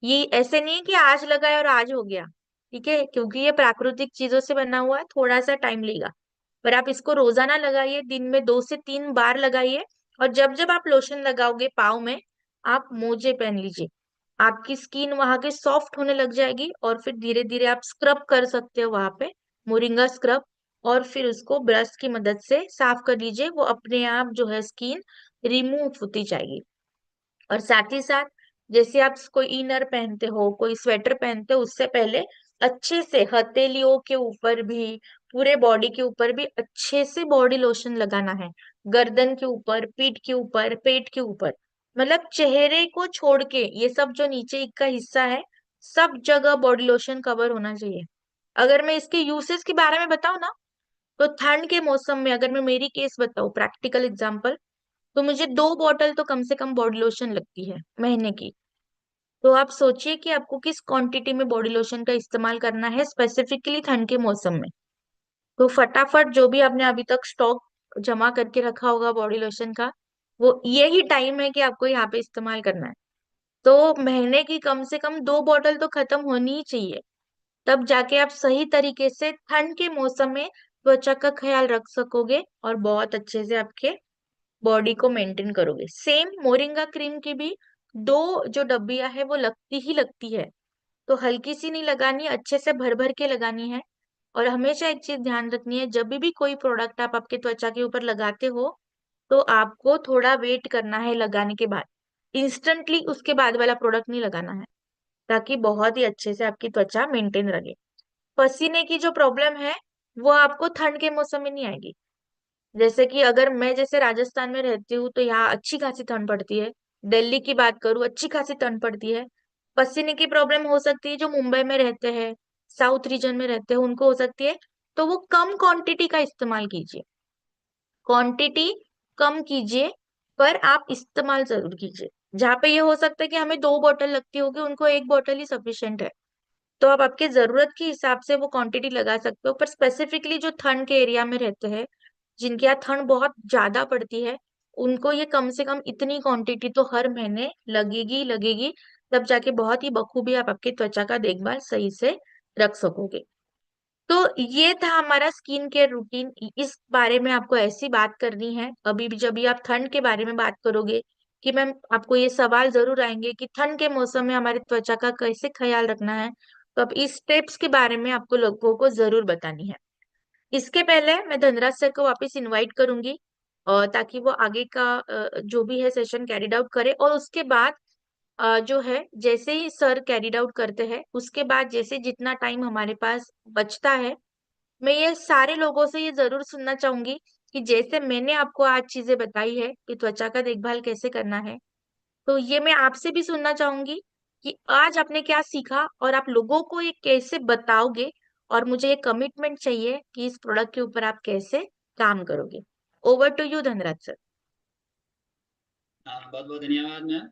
ये ऐसे नहीं है कि आज लगाए और आज हो गया, ठीक है? क्योंकि ये प्राकृतिक चीजों से बना हुआ है, थोड़ा सा टाइम लेगा। पर आप इसको रोजाना लगाइए, दिन में 2 से 3 बार लगाइए। और जब जब आप लोशन लगाओगे पाव में, आप मोजे पहन लीजिए। आपकी स्किन वहां के सॉफ्ट होने लग जाएगी और फिर धीरे धीरे आप स्क्रब कर सकते हो वहां पे, मोरिंगा स्क्रब। और फिर उसको ब्रश की मदद से साफ कर लीजिए, वो अपने आप जो है स्किन रिमूव होती जाएगी। और साथ ही साथ जैसे आप कोई इनर पहनते हो, कोई स्वेटर पहनते हो, उससे पहले अच्छे से हथेलियों के ऊपर भी, पूरे बॉडी के ऊपर भी अच्छे से बॉडी लोशन लगाना है। गर्दन के ऊपर, पीठ के ऊपर, पेट के ऊपर, मतलब चेहरे को छोड़ के ये सब जो नीचे का हिस्सा है, सब जगह बॉडी लोशन कवर होना चाहिए। अगर मैं इसके यूसेस के बारे में बताऊं ना, तो ठंड के मौसम में अगर मैं मेरी केस बताऊं, प्रैक्टिकल एग्जांपल, तो मुझे 2 बॉटल तो कम से कम बॉडी लोशन लगती है महीने की। तो आप सोचिए कि आपको किस क्वांटिटी में बॉडी लोशन का इस्तेमाल करना है स्पेसिफिकली ठंड के मौसम में। तो फटाफट जो भी आपने अभी तक स्टॉक जमा करके रखा होगा बॉडी लोशन का, वो यही टाइम है कि आपको यहाँ पे इस्तेमाल करना है। तो महीने की कम से कम 2 बॉटल तो खत्म होनी ही चाहिए। तब जाके आप सही तरीके से ठंड के मौसम में त्वचा का ख्याल रख सकोगे और बहुत अच्छे से आपके बॉडी को मेंटेन करोगे। सेम मोरिंगा क्रीम की भी 2 जो डब्बियां है वो लगती ही लगती है। तो हल्की सी नहीं लगानी, अच्छे से भर भर के लगानी है। और हमेशा एक चीज ध्यान रखनी है, जब भी कोई प्रोडक्ट आप आपके त्वचा के ऊपर लगाते हो, तो आपको थोड़ा वेट करना है लगाने के बाद। इंस्टेंटली उसके बाद वाला प्रोडक्ट नहीं लगाना है, ताकि बहुत ही अच्छे से आपकी त्वचा मेंटेन रहे। पसीने की जो प्रॉब्लम है, वो आपको ठंड के मौसम में नहीं आएगी। जैसे कि अगर मैं जैसे राजस्थान में रहती हूँ तो यहाँ अच्छी खासी ठंड पड़ती है। दिल्ली की बात करूँ, अच्छी खासी ठंड पड़ती है। पसीने की प्रॉब्लम हो सकती है जो मुंबई में रहते हैं, साउथ रीजन में रहते हैं, उनको हो सकती है। तो वो कम क्वांटिटी का इस्तेमाल कीजिए, क्वांटिटी कम कीजिए, पर आप इस्तेमाल जरूर कीजिए। जहाँ पे ये हो सकता है कि हमें 2 बॉटल लगती होगी, उनको 1 बॉटल ही सफिशियंट है। तो आप आपके जरूरत के हिसाब से वो क्वांटिटी लगा सकते हो। पर स्पेसिफिकली जो ठंड के एरिया में रहते हैं, जिनके यहाँ ठंड बहुत ज्यादा पड़ती है, उनको ये कम से कम इतनी क्वांटिटी तो हर महीने लगेगी ही लगेगी। तब जाके बहुत ही बखूबी आप आपकी त्वचा का देखभाल सही से रख सकोगे। तो ये था हमारा स्किन केयर रूटीन। इस बारे में आपको ऐसी बात करनी है। अभी भी जब भी आप ठंड के बारे में बात करोगे कि मैम, आपको ये सवाल जरूर आएंगे कि ठंड के मौसम में हमारी त्वचा का कैसे ख्याल रखना है, तो अब इस टिप्स के बारे में आपको लोगों को जरूर बतानी है। इसके पहले मैं धनराज सर को वापस इनवाइट करूंगी, और ताकि वो आगे का जो भी है सेशन कैरिड आउट करे। और उसके बाद जो है, जैसे ही सर कैरिड आउट करते हैं, उसके बाद जैसे जितना टाइम हमारे पास बचता है, मैं ये सारे लोगों से ये जरूर सुनना चाहूंगी कि जैसे मैंने आपको आज चीजें बताई है कि त्वचा का देखभाल कैसे करना है, तो ये मैं आपसे भी सुनना चाहूंगी कि आज आपने क्या सीखा और आप लोगों को ये कैसे बताओगे। और मुझे ये कमिटमेंट चाहिए कि इस प्रोडक्ट के ऊपर आप कैसे काम करोगे। Over to you Dhanraj sir. बहुत बहुत धन्यवाद मैम।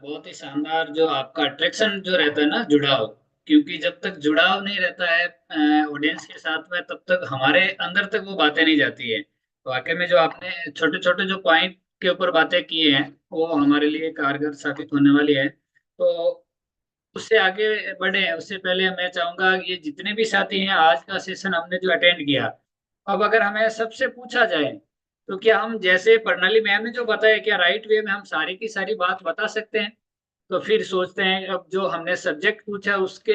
बहुत ही शानदार जो आपका अट्रैक्शन जो रहता है ना जुड़ाव, क्योंकि जब तक जुड़ाव नहीं रहता है ऑडियंस के साथ में, तब तक हमारे अंदर तक वो बातें नहीं जाती है। तो वाकई में जो आपने छोटे छोटे जो पॉइंट के ऊपर बातें की हैं, वो हमारे लिए कारगर साबित होने वाली है। तो उससे आगे बढ़े उससे पहले मैं चाहूंगा, ये जितने भी साथी हैं, आज का सेशन हमने जो अटेंड किया, अब अगर हमें सबसे पूछा जाए तो क्या हम जैसे प्रणाली मैम ने जो बताया, क्या राइट वे में हम सारी की सारी बात बता सकते हैं? तो फिर सोचते हैं, अब जो हमने सब्जेक्ट पूछा उसके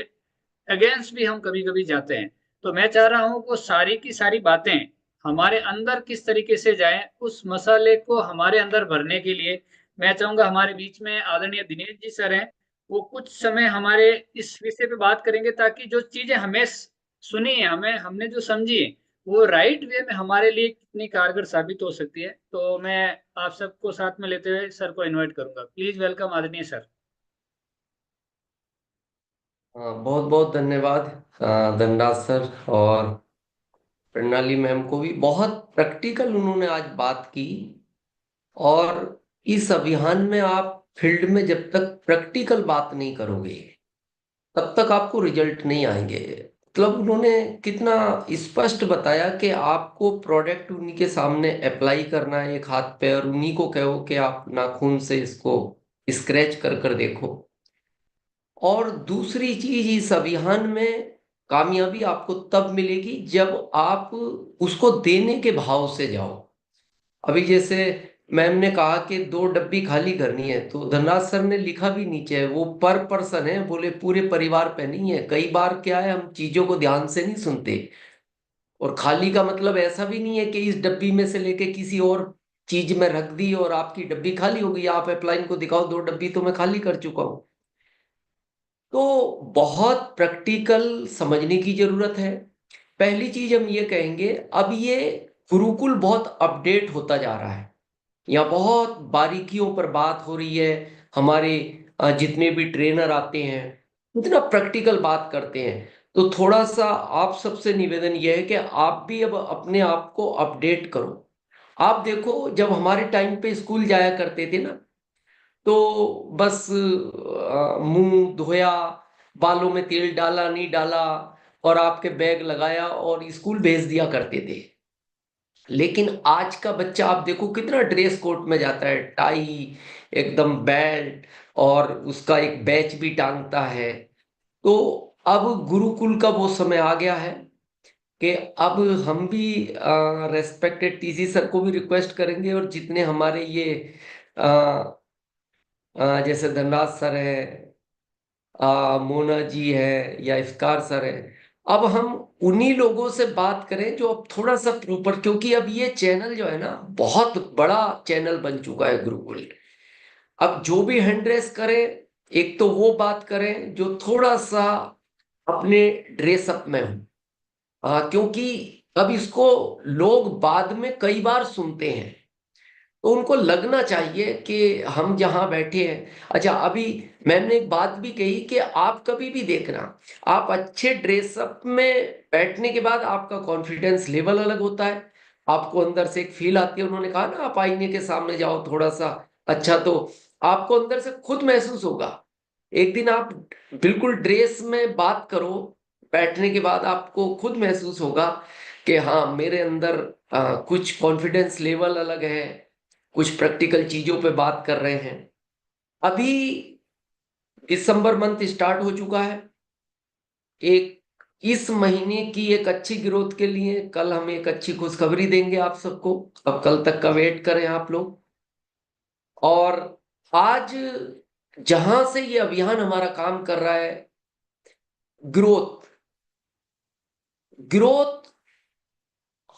अगेंस्ट भी हम कभी कभी जाते हैं। तो मैं चाह रहा हूँ वो सारी की सारी बातें हमारे अंदर किस तरीके से जाएं, उस मसाले को हमारे अंदर भरने के लिए मैं चाहूंगा हमारे बीच में आदरणीय दिनेश जी सर हैं, वो कुछ समय हमारे इस विषय पे बात करेंगे, ताकि जो चीजें हमें सुनी है, हमें हमने जो समझी है, वो राइट वे में हमारे लिए कितनी कारगर साबित हो सकती है। तो मैं आप सबको साथ में लेते हुए सर को इनवाइट करूंगा। प्लीज वेलकम आदरणीय सर। बहुत बहुत धन्यवाद धनराज सर, और प्रणाली मैम को भी। बहुत प्रैक्टिकल उन्होंने आज बात की। और इस अभियान में आप फील्ड में जब तक प्रैक्टिकल बात नहीं करोगे, तब तक आपको रिजल्ट नहीं आएंगे। मतलब उन्होंने कितना स्पष्ट बताया कि आपको प्रोडक्ट उन्हीं के सामने अप्लाई करना है एक हाथ पे, और उन्हीं को कहो कि आप नाखून से इसको स्क्रैच कर कर देखो। और दूसरी चीज, इस अभियान में कामयाबी आपको तब मिलेगी जब आप उसको देने के भाव से जाओ। अभी जैसे मैम ने कहा कि 2 डब्बी खाली करनी है, तो धनराज सर ने लिखा भी नीचे है, वो पर पर्सन है, बोले पूरे परिवार पे नहीं है। कई बार क्या है, हम चीजों को ध्यान से नहीं सुनते। और खाली का मतलब ऐसा भी नहीं है कि इस डब्बी में से लेके किसी और चीज में रख दी और आपकी डब्बी खाली हो गई। आप अपलाइन को दिखाओ, 2 डब्बी तो मैं खाली कर चुका हूं। तो बहुत प्रैक्टिकल समझने की जरूरत है। पहली चीज हम ये कहेंगे, अब ये गुरुकुल बहुत अपडेट होता जा रहा है। यहाँ बहुत बारीकियों पर बात हो रही है। हमारे जितने भी ट्रेनर आते हैं, इतना प्रैक्टिकल बात करते हैं। तो थोड़ा सा आप सबसे निवेदन यह है कि आप भी अब अपने आप को अपडेट करो। आप देखो, जब हमारे टाइम पे स्कूल जाया करते थे ना, तो बस मुंह धोया, बालों में तेल डाला नहीं डाला, और आपके बैग लगाया और स्कूल भेज दिया करते थे। लेकिन आज का बच्चा आप देखो कितना ड्रेस कोड में जाता है, टाई, एकदम बेल्ट, और उसका एक बैच भी टांगता है। तो अब गुरुकुल का वो समय आ गया है कि अब हम भी रेस्पेक्टेड टीसी सर को भी रिक्वेस्ट करेंगे, और जितने हमारे ये जैसे धनराज सर है, मोना जी है, या इफ्तार सर है, अब हम उन्हीं लोगों से बात करें जो अब थोड़ा सा प्रॉपर, क्योंकि अब ये चैनल जो है ना, बहुत बड़ा चैनल बन चुका है गुरुकुल। अब जो भी हैंड रेस करे, एक तो वो बात करें जो थोड़ा सा अपने ड्रेसअप में हो। क्योंकि अब इसको लोग बाद में कई बार सुनते हैं, तो उनको लगना चाहिए कि हम जहां बैठे हैं। अच्छा, अभी मैंने एक बात भी कही कि आप कभी भी देखना, आप अच्छे ड्रेसअप में बैठने के बाद आपका कॉन्फिडेंस लेवल अलग होता है। आपको अंदर से एक फील आती है। उन्होंने कहा ना, आप आईने के सामने जाओ थोड़ा सा, अच्छा, तो आपको अंदर से खुद महसूस होगा। एक दिन आप बिल्कुल ड्रेस में बात करो, बैठने के बाद आपको खुद महसूस होगा कि हाँ, मेरे अंदर कुछ कॉन्फिडेंस लेवल अलग है, कुछ प्रैक्टिकल चीजों पे बात कर रहे हैं। अभी दिसंबर मंथ स्टार्ट हो चुका है। एक इस महीने की एक अच्छी ग्रोथ के लिए कल हम एक अच्छी खुशखबरी देंगे आप सबको। अब कल तक का वेट करें आप लोग। और आज जहां से ये अभियान हमारा काम कर रहा है, ग्रोथ, ग्रोथ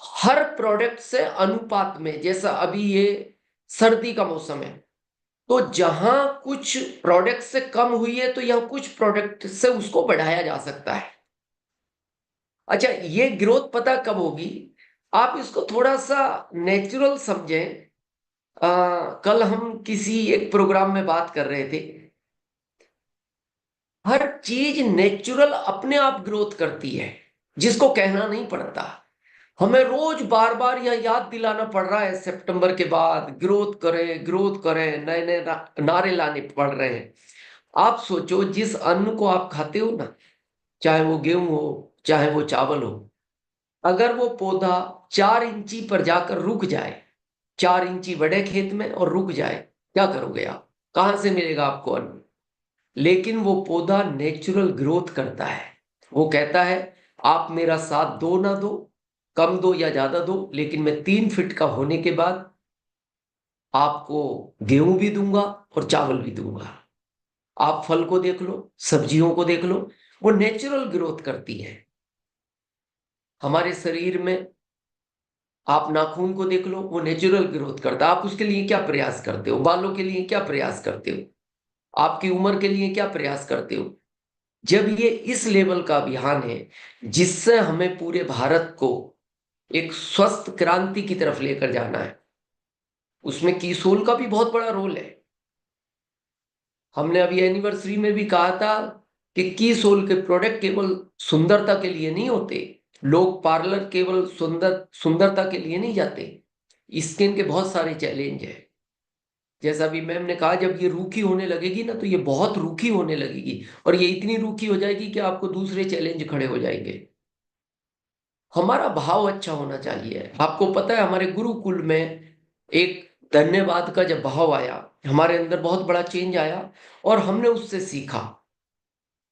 हर प्रोडक्ट से अनुपात में। जैसा अभी ये सर्दी का मौसम है, तो जहां कुछ प्रोडक्ट से कम हुई है, तो यहाँ कुछ प्रोडक्ट से उसको बढ़ाया जा सकता है। अच्छा, ये ग्रोथ पता कब होगी? आप इसको थोड़ा सा नेचुरल समझें। कल हम किसी एक प्रोग्राम में बात कर रहे थे, हर चीज नेचुरल अपने आप ग्रोथ करती है, जिसको कहना नहीं पड़ता। हमें रोज बार बार यह याद दिलाना पड़ रहा है, सितंबर के बाद ग्रोथ करें, ग्रोथ करें, नए नए नारे लाने पड़ रहे हैं। आप सोचो, जिस अन्न को आप खाते हो ना, चाहे वो गेहूं हो, चाहे वो चावल हो, अगर वो पौधा 4 इंची पर जाकर रुक जाए, 4 इंची बढ़े खेत में और रुक जाए, क्या करोगे आप? कहां से मिलेगा आपको अन्न? लेकिन वो पौधा नेचुरल ग्रोथ करता है। वो कहता है आप मेरा साथ दो ना दो, कम दो या ज्यादा दो, लेकिन मैं 3 फीट का होने के बाद आपको गेहूं भी दूंगा और चावल भी दूंगा। आप फल को देख लो, सब्जियों को देख लो, वो नेचुरल ग्रोथ करती है। हमारे शरीर में आप नाखून को देख लो, वो नेचुरल ग्रोथ करता है। आप उसके लिए क्या प्रयास करते हो? बालों के लिए क्या प्रयास करते हो? आपकी उम्र के लिए क्या प्रयास करते हो? जब ये इस लेवल का अभियान है जिससे हमें पूरे भारत को एक स्वस्थ क्रांति की तरफ लेकर जाना है, उसमें किसोल का भी बहुत बड़ा रोल है। हमने अभी एनिवर्सरी में भी कहा था कि किसोल के प्रोडक्ट केवल सुंदरता के लिए नहीं होते। लोग पार्लर केवल सुंदरता के लिए नहीं जाते। स्किन के बहुत सारे चैलेंज है। जैसा भी मैम ने कहा, जब ये रूखी होने लगेगी ना, तो ये बहुत रूखी होने लगेगी, और ये इतनी रूखी हो जाएगी कि आपको दूसरे चैलेंज खड़े हो जाएंगे। हमारा भाव अच्छा होना चाहिए। आपको पता है, हमारे गुरुकुल में एक धन्यवाद का जब भाव आया, हमारे अंदर बहुत बड़ा चेंज आया, और हमने उससे सीखा।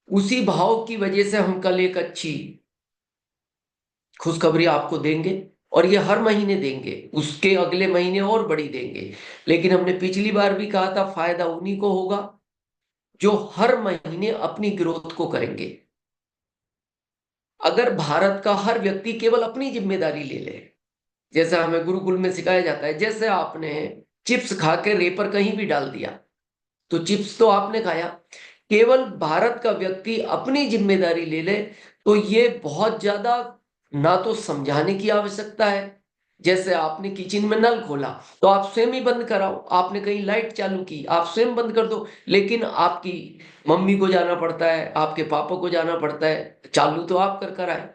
उसी भाव की वजह से हम कल एक अच्छी खुशखबरी आपको देंगे, और ये हर महीने देंगे, उसके अगले महीने और बड़ी देंगे। लेकिन हमने पिछली बार भी कहा था, फायदा उन्हीं को होगा जो हर महीने अपनी ग्रोथ को करेंगे। अगर भारत का हर व्यक्ति केवल अपनी जिम्मेदारी ले ले, जैसे हमें गुरुकुल में सिखाया जाता है, जैसे आपने चिप्स खा के रेपर कहीं भी डाल दिया, तो चिप्स तो आपने खाया। केवल भारत का व्यक्ति अपनी जिम्मेदारी ले ले, तो ये बहुत ज्यादा, ना तो समझाने की आवश्यकता है। जैसे आपने किचन में नल खोला, तो आप स्वयं ही बंद कराओ। आपने कहीं लाइट चालू की, आप स्वयं बंद कर दो। लेकिन आपकी मम्मी को जाना पड़ता है, आपके पापा को जाना पड़ता है, चालू तो आप कर कर आए।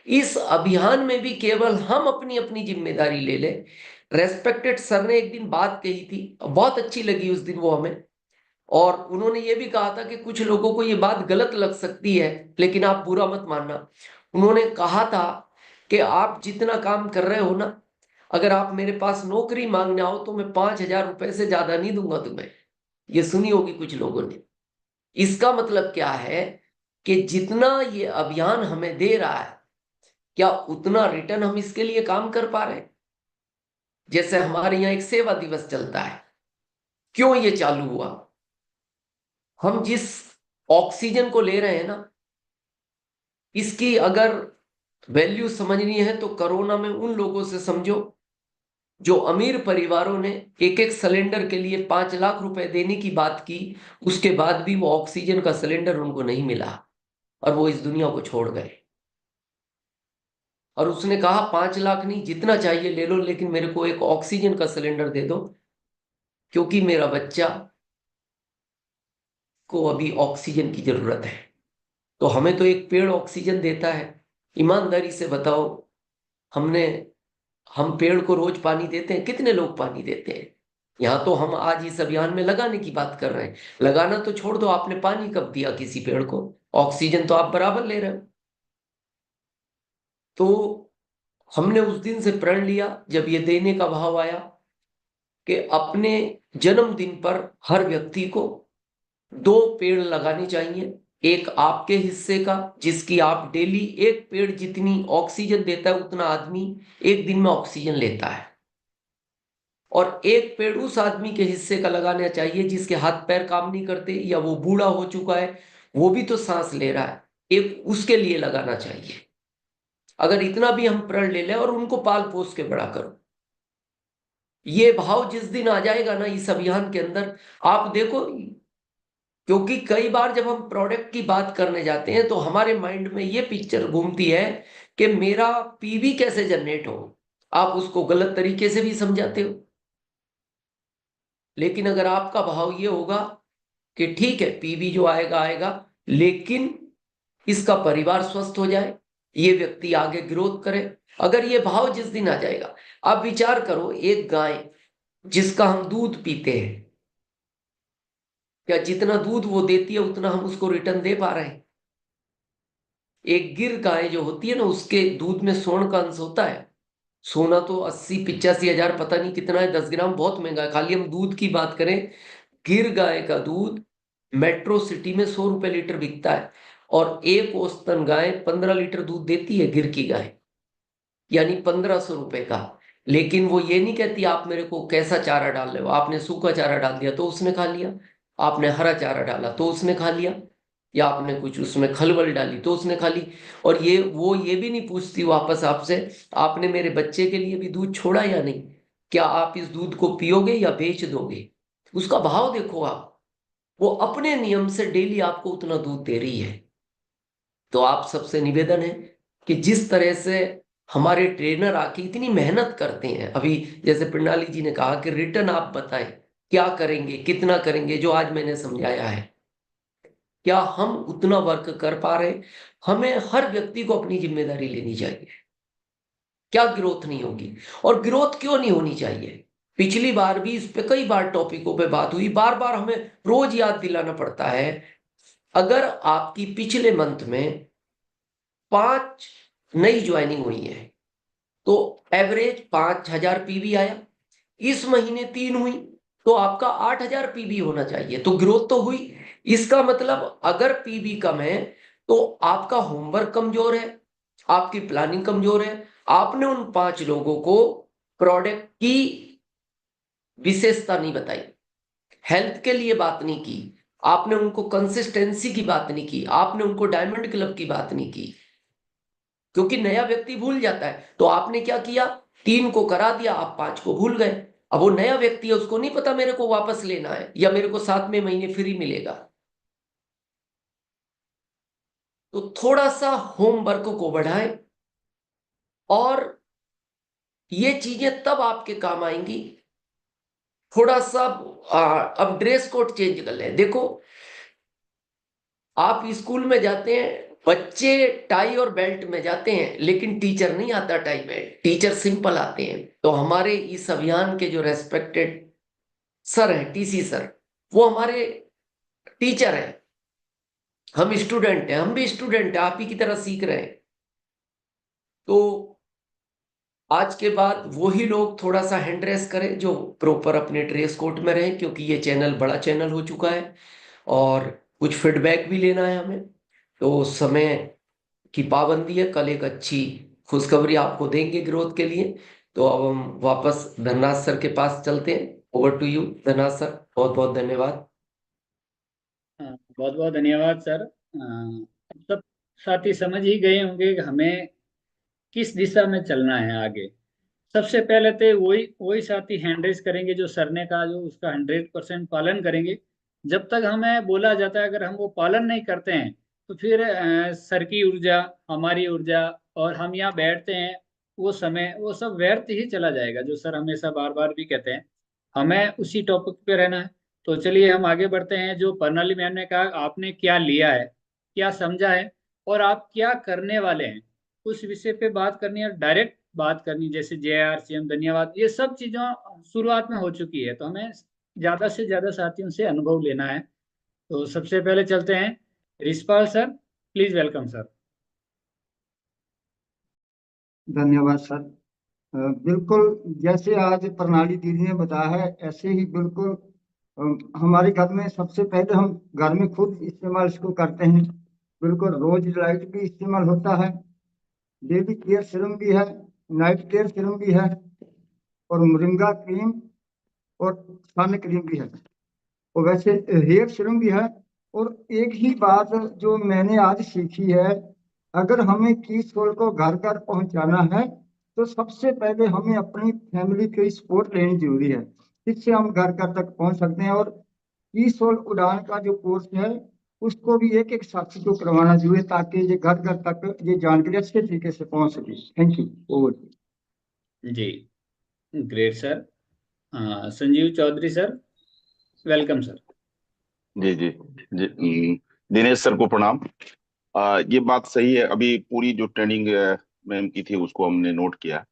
इस अभियान में भी केवल हम अपनी अपनी जिम्मेदारी ले ले। रेस्पेक्टेड सर ने एक दिन बात कही थी, बहुत अच्छी लगी उस दिन वो हमें। और उन्होंने ये भी कहा था कि कुछ लोगों को ये बात गलत लग सकती है, लेकिन आप बुरा मत मानना। उन्होंने कहा था कि आप जितना काम कर रहे हो ना, अगर आप मेरे पास नौकरी मांगने आओ तो मैं 5,000 रुपए से ज्यादा नहीं दूंगा तुम्हें। ये सुनी होगी कुछ लोगों ने। इसका मतलब क्या है कि जितना ये अभियान हमें दे रहा है, क्या उतना रिटर्न हम इसके लिए काम कर पा रहे हैं? जैसे हमारे यहाँ एक सेवा दिवस चलता है, क्यों ये चालू हुआ? हम जिस ऑक्सीजन को ले रहे हैं ना, इसकी अगर वैल्यू समझनी है तो कोरोना में उन लोगों से समझो जो अमीर परिवारों ने एक एक सिलेंडर के लिए 5 लाख रुपए देने की बात की, उसके बाद भी वो ऑक्सीजन का सिलेंडर उनको नहीं मिला, और वो इस दुनिया को छोड़ गए। और उसने कहा 5 लाख नहीं, जितना चाहिए ले लो, लेकिन मेरे को एक ऑक्सीजन का सिलेंडर दे दो, क्योंकि मेरा बच्चा को अभी ऑक्सीजन की जरूरत है। तो हमें तो एक पेड़ ऑक्सीजन देता है। ईमानदारी से बताओ, हमने हम पेड़ को रोज पानी देते हैं? कितने लोग पानी देते हैं? यहाँ तो हम आज इस अभियान में लगाने की बात कर रहे हैं। लगाना तो छोड़ दो, आपने पानी कब दिया किसी पेड़ को? ऑक्सीजन तो आप बराबर ले रहे हो। तो हमने उस दिन से प्रण लिया, जब ये देने का भाव आया, कि अपने जन्मदिन पर हर व्यक्ति को 2 पेड़ लगाने चाहिए। एक आपके हिस्से का, जिसकी आप डेली एक पेड़ जितनी ऑक्सीजन देता है उतना आदमी एक दिन में ऑक्सीजन लेता है। और एक पेड़ उस आदमी के हिस्से का लगाना चाहिए जिसके हाथ पैर काम नहीं करते, या वो बूढ़ा हो चुका है, वो भी तो सांस ले रहा है, एक उसके लिए लगाना चाहिए। अगर इतना भी हम प्रण ले लें और उनको पाल पोस के बड़ा करो, ये भाव जिस दिन आ जाएगा ना इस अभियान के अंदर, आप देखो। क्योंकि कई बार जब हम प्रोडक्ट की बात करने जाते हैं तो हमारे माइंड में ये पिक्चर घूमती है कि मेरा पीवी कैसे जनरेट हो। आप उसको गलत तरीके से भी समझाते हो। लेकिन अगर आपका भाव ये होगा कि ठीक है, पीवी जो आएगा आएगा, लेकिन इसका परिवार स्वस्थ हो जाए, ये व्यक्ति आगे ग्रोथ करे, अगर ये भाव जिस दिन आ जाएगा। आप विचार करो, एक गाय जिसका हम दूध पीते हैं, क्या जितना दूध वो देती है उतना हम उसको रिटर्न दे पा रहे हैं? एक गिर गाय जो होती है ना, उसके दूध में स्वर्ण का अंश होता है। सोना तो 80-85 हजार पता नहीं कितना है, 10 ग्राम बहुत महंगा है। खाली हम दूध की बात करें, गिर गाय का दूध मेट्रो सिटी में 100 रुपए लीटर बिकता है। और एक औसतन गाय 15 लीटर दूध देती है, गिर की गाय, यानी 1500 रुपए का। लेकिन वो ये नहीं कहती आप मेरे को कैसा चारा डाल रहे हो, आपने सूखा चारा डाल दिया तो उसने खा लिया, आपने हरा चारा डाला तो उसने खा लिया, या आपने कुछ उसमें खलबल डाली तो उसने खा ली। और वो ये भी नहीं पूछती वापस आपसे, आपने मेरे बच्चे के लिए भी दूध छोड़ा या नहीं, क्या आप इस दूध को पियोगे या बेच दोगे। उसका भाव देखो आप, वो अपने नियम से डेली आपको उतना दूध दे रही है। तो आप सबसे निवेदन है कि जिस तरह से हमारे ट्रेनर आके इतनी मेहनत करते हैं, अभी जैसे प्रणाली जी ने कहा कि रिटर्न आप बताएं क्या करेंगे कितना करेंगे, जो आज मैंने समझाया है, क्या हम उतना वर्क कर पा रहे हैं। हमें हर व्यक्ति को अपनी जिम्मेदारी लेनी चाहिए। क्या ग्रोथ नहीं होगी, और ग्रोथ क्यों नहीं होनी चाहिए। पिछली बार भी इस पे कई बार टॉपिकों पे बात हुई, बार बार हमें रोज याद दिलाना पड़ता है। अगर आपकी पिछले मंथ में 5 नई ज्वाइनिंग हुई है तो एवरेज 5,000 पीवी आया। इस महीने 3 हुई तो आपका 8,000 पीवी होना चाहिए, तो ग्रोथ तो हुई। इसका मतलब अगर पीवी कम है तो आपका होमवर्क कमजोर है, आपकी प्लानिंग कमजोर है। आपने उन 5 लोगों को प्रोडक्ट की विशेषता नहीं बताई, हेल्थ के लिए बात नहीं की, आपने उनको कंसिस्टेंसी की बात नहीं की, आपने उनको डायमंड क्लब की बात नहीं की। क्योंकि नया व्यक्ति भूल जाता है, तो आपने क्या किया, 3 को करा दिया, आप 5 को भूल गए। अब वो नया व्यक्ति है, उसको नहीं पता मेरे को वापस लेना है या मेरे को 7वें महीने फ्री मिलेगा। तो थोड़ा सा होमवर्क को बढ़ाएं, और ये चीजें तब आपके काम आएंगी। थोड़ा सा अब ड्रेस कोड चेंज कर लें। देखो, आप स्कूल में जाते हैं, बच्चे टाई और बेल्ट में जाते हैं, लेकिन टीचर नहीं आता टाई में, टीचर सिंपल आते हैं। तो हमारे इस अभियान के जो रेस्पेक्टेड सर हैं, टीसी सर, वो हमारे टीचर हैं, हम स्टूडेंट हैं, हम भी स्टूडेंट हैं, आप ही की तरह सीख रहे हैं। तो आज के बाद वही लोग थोड़ा सा हैंड रेस करें जो प्रॉपर अपने ड्रेस कोड में रहें, क्योंकि ये चैनल बड़ा चैनल हो चुका है और कुछ फीडबैक भी लेना है हमें। तो समय की पाबंदी है, कल एक अच्छी खुशखबरी आपको देंगे ग्रोथ के लिए। तो अब हम वापस धनराज सर के पास चलते हैं। Over to you Dhanraj sir, बहुत बहुत धन्यवाद। बहुत बहुत धन्यवाद सर। अब सब साथी समझ ही गए होंगे कि हमें किस दिशा में चलना है आगे। सबसे पहले तो वही वही साथी हैंडरेस करेंगे जो सर ने कहा, जो उसका 100% पालन करेंगे। जब तक हमें बोला जाता है, अगर हम वो पालन नहीं करते हैं तो फिर सर की ऊर्जा, हमारी ऊर्जा, और हम यहाँ बैठते हैं, वो समय वो सब व्यर्थ ही चला जाएगा। जो सर हमेशा बार बार भी कहते हैं, हमें उसी टॉपिक पे रहना है। तो चलिए हम आगे बढ़ते हैं। जो प्रणाली मैम ने कहा, आपने क्या लिया है, क्या समझा है, और आप क्या करने वाले हैं, उस विषय पे बात करनी है, डायरेक्ट बात करनी। जैसे JRCM, धन्यवाद, ये सब चीज़ों शुरुआत में हो चुकी है, तो हमें ज़्यादा से ज़्यादा साथियों से अनुभव लेना है। तो सबसे पहले चलते हैं Rishpal sir, please welcome sir. धन्यवाद सर। बिल्कुल, जैसे आज प्रणाली दीदी ने बताया है ऐसे ही बिल्कुल हमारे घर में सबसे पहले हम घर में खुद इस्तेमाल इसको करते हैं। बिल्कुल, रोज लाइट भी इस्तेमाल होता है, बेबी केयर सीरम भी है, नाइट केयर सीरम भी है, और मोरिंगा क्रीम और सन क्रीम भी है, और वैसे हेयर सीरम भी है। और एक ही बात जो मैंने आज सीखी है, अगर हमें कीस सोल को घर घर पहुंचाना है तो सबसे पहले हमें अपनी फैमिली की सपोर्ट लेनी जरूरी है। इससे हम घर घर तक पहुंच सकते हैं। और कीस सोल उड़ान का जो कोर्स है उसको भी एक एक साथी को करवाना जरूरी है, ताकि ये घर घर तक ये जानकारी अच्छे तरीके से पहुंच सके। Thank you. ओवर। जी, great sir. Sanjeev Chaudhary sir, welcome sir. जी जी जी। दिनेश सर को प्रणाम। ये बात सही है, अभी पूरी जो ट्रेनिंग मैम की थी उसको हमने नोट किया।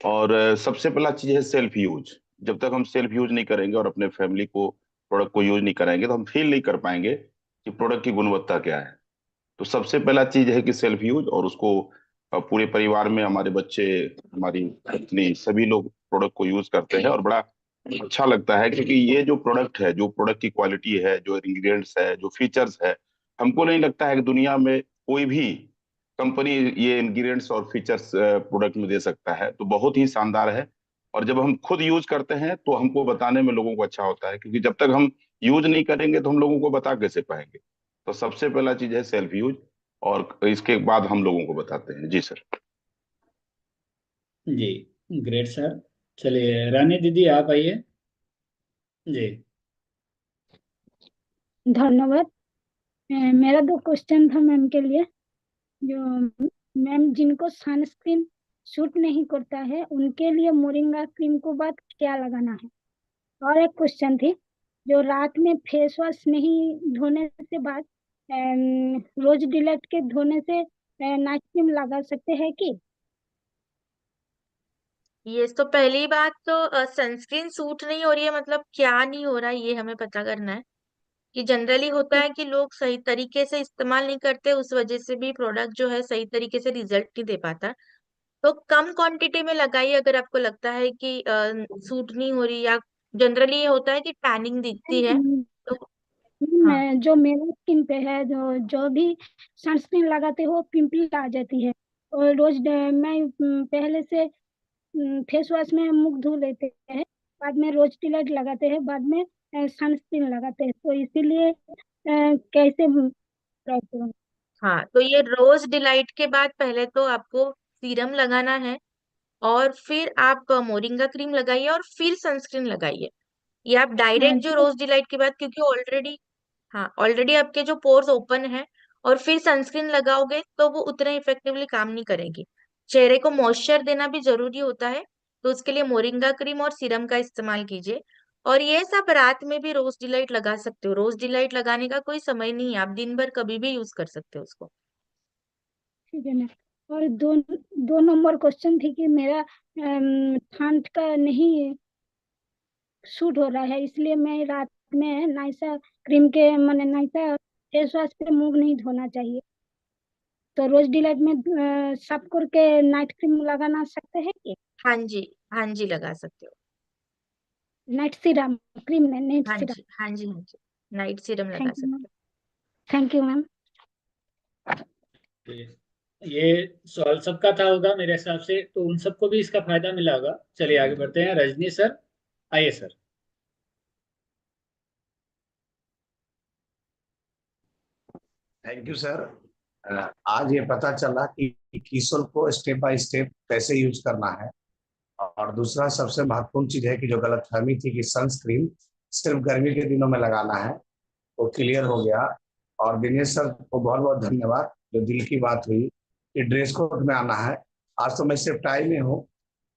और सबसे पहला चीज है सेल्फ यूज। जब तक हम सेल्फ यूज नहीं करेंगे और अपने फैमिली को प्रोडक्ट को यूज नहीं कराएंगे तो हम फील नहीं कर पाएंगे कि प्रोडक्ट की गुणवत्ता क्या है। तो सबसे पहला चीज है कि सेल्फ यूज, और उसको पूरे परिवार में हमारे बच्चे, हमारी पत्नी, सभी लोग प्रोडक्ट को यूज करते हैं और बड़ा अच्छा लगता है, क्योंकि ये जो प्रोडक्ट है, जो प्रोडक्ट की क्वालिटी है, जो इंग्रेडिएंट्स है, जो फीचर्स है, हमको नहीं लगता है कि दुनिया में कोई भी कंपनी ये इंग्रेडिएंट्स और फीचर्स प्रोडक्ट में दे सकता है। तो बहुत ही शानदार है। और जब हम खुद यूज करते हैं तो हमको बताने में लोगों को अच्छा होता है, क्योंकि जब तक हम यूज नहीं करेंगे तो हम लोगों को बता कैसे पाएंगे। तो सबसे पहला चीज है सेल्फ यूज, और इसके बाद हम लोगों को बताते हैं। जी सर। जी, ग्रेट सर। चलिए रानी दीदी आप आइए। जी। धन्यवाद। मेरा दो क्वेश्चन था मैम के लिए। जो मैम, जिनको सनस्क्रीन सूट नहीं करता है उनके लिए मोरिंगा क्रीम को बाद क्या लगाना है? और एक क्वेश्चन थी, जो रात में फेस वॉश नहीं धोने से बाद रोज डिलेट के धोने से नाइट क्रीम लगा सकते हैं कि? ये तो पहली बात तो सनस्क्रीन सूट नहीं हो रही है मतलब क्या नहीं हो रहा है ये हमें पता करना है। कि जनरली होता है कि लोग सही तरीके से इस्तेमाल नहीं करते, उस वजह से भी प्रोडक्ट जो है सही तरीके से रिजल्ट नहीं दे पाता। तो कम क्वांटिटी में लगाइए अगर आपको लगता है कि सूट नहीं हो रही, या जनरली ये होता है कि टैनिंग दिखती है तो। हाँ। जो मेरे स्किन पे है, जो जो भी सनस्क्रीन लगाते हो पिंपल आ जाती है। और रोज मैं पहले से फेस वॉश में मुंह धो लेते हैं, बाद में रोज टिलट लगाते हैं, बाद में सनस्क्रीन लगाते हैं, तो इसीलिए कैसे try करूं? हाँ, तो ये रोज डिलाइट के बाद पहले तो आपको सीरम लगाना है, और फिर आप मोरिंगा क्रीम लगाइए और फिर सनस्क्रीन लगाइए। ये आप डायरेक्ट जो जो रोज डिलाइट के बाद, क्योंकि ऑलरेडी, हाँ ऑलरेडी आपके जो पोर्स ओपन है, और फिर सनस्क्रीन लगाओगे तो वो उतने इफेक्टिवली काम नहीं करेगी। चेहरे को मॉइस्चर देना भी जरूरी होता है, तो उसके लिए मोरिंगा क्रीम और सीरम का इस्तेमाल कीजिए। और ये सब रात में भी रोज डिलाइट लगा सकते हो, रोज डिलाइट लगाने का कोई समय नहीं है, आप दिन भर कभी भी यूज कर सकते हो उसको। ठीक है ना। और दो दो नंबर क्वेश्चन थी कि मेरा ठंड का नहीं सूट हो रहा है, इसलिए मैं रात में नाइसा क्रीम के मैंने नाइसा फेस वॉश पे मुंह नहीं धोना चाहिए, तो रोज डिलाइट में साफ करके नाइट क्रीम लगाना सकते हैं कि? हाँ जी, हाँ जी लगा सकते हो। नाइट सीरम क्रीम में नाइट हाँ सीरम। जी, हाँ जी, हाँ जी, नाइट सीरम लगा थैंक यू सकते मैम। हो। Thank you ma'am. ये सवाल सबका था होगा मेरे हिसाब से, तो उन सबको भी इसका फायदा मिला होगा। चलिए आगे बढ़ते हैं। रजनी सर आइए सर। Thank you sir. आज ये पता चला कि कीसोल को स्टेप बाय स्टेप कैसे यूज करना है। और दूसरा सबसे महत्वपूर्ण चीज है कि जो गलतफहमी थी कि सनस्क्रीन सिर्फ गर्मी के दिनों में लगाना है, वो क्लियर हो गया। और दिनेश सर को बहुत बहुत धन्यवाद, जो दिल की बात हुई कि ड्रेस कोड में आना है। आज तो मैं सिर्फ टाई में हूँ,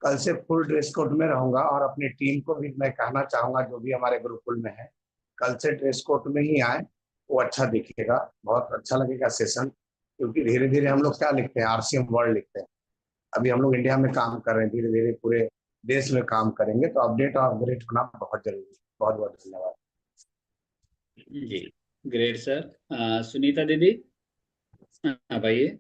कल से फुल ड्रेस कोड में रहूंगा। और अपनी टीम को भी मैं कहना चाहूंगा, जो भी हमारे गुरुकुल में है, कल से ड्रेस कोड में ही आए, वो अच्छा दिखेगा, बहुत अच्छा लगेगा सेशन। क्योंकि धीरे धीरे हम लोग क्या लिखते हैं, आरसीएम वर्ल्ड लिखते हैं। अभी हम लोग इंडिया में काम कर रहे हैं, धीरे धीरे पूरे देश में काम करेंगे, तो अपडेट और अपग्रेड होना बहुत जरूरी है। बहुत बहुत धन्यवाद। जी, ग्रेट सर। सुनीता दीदी आप आइए।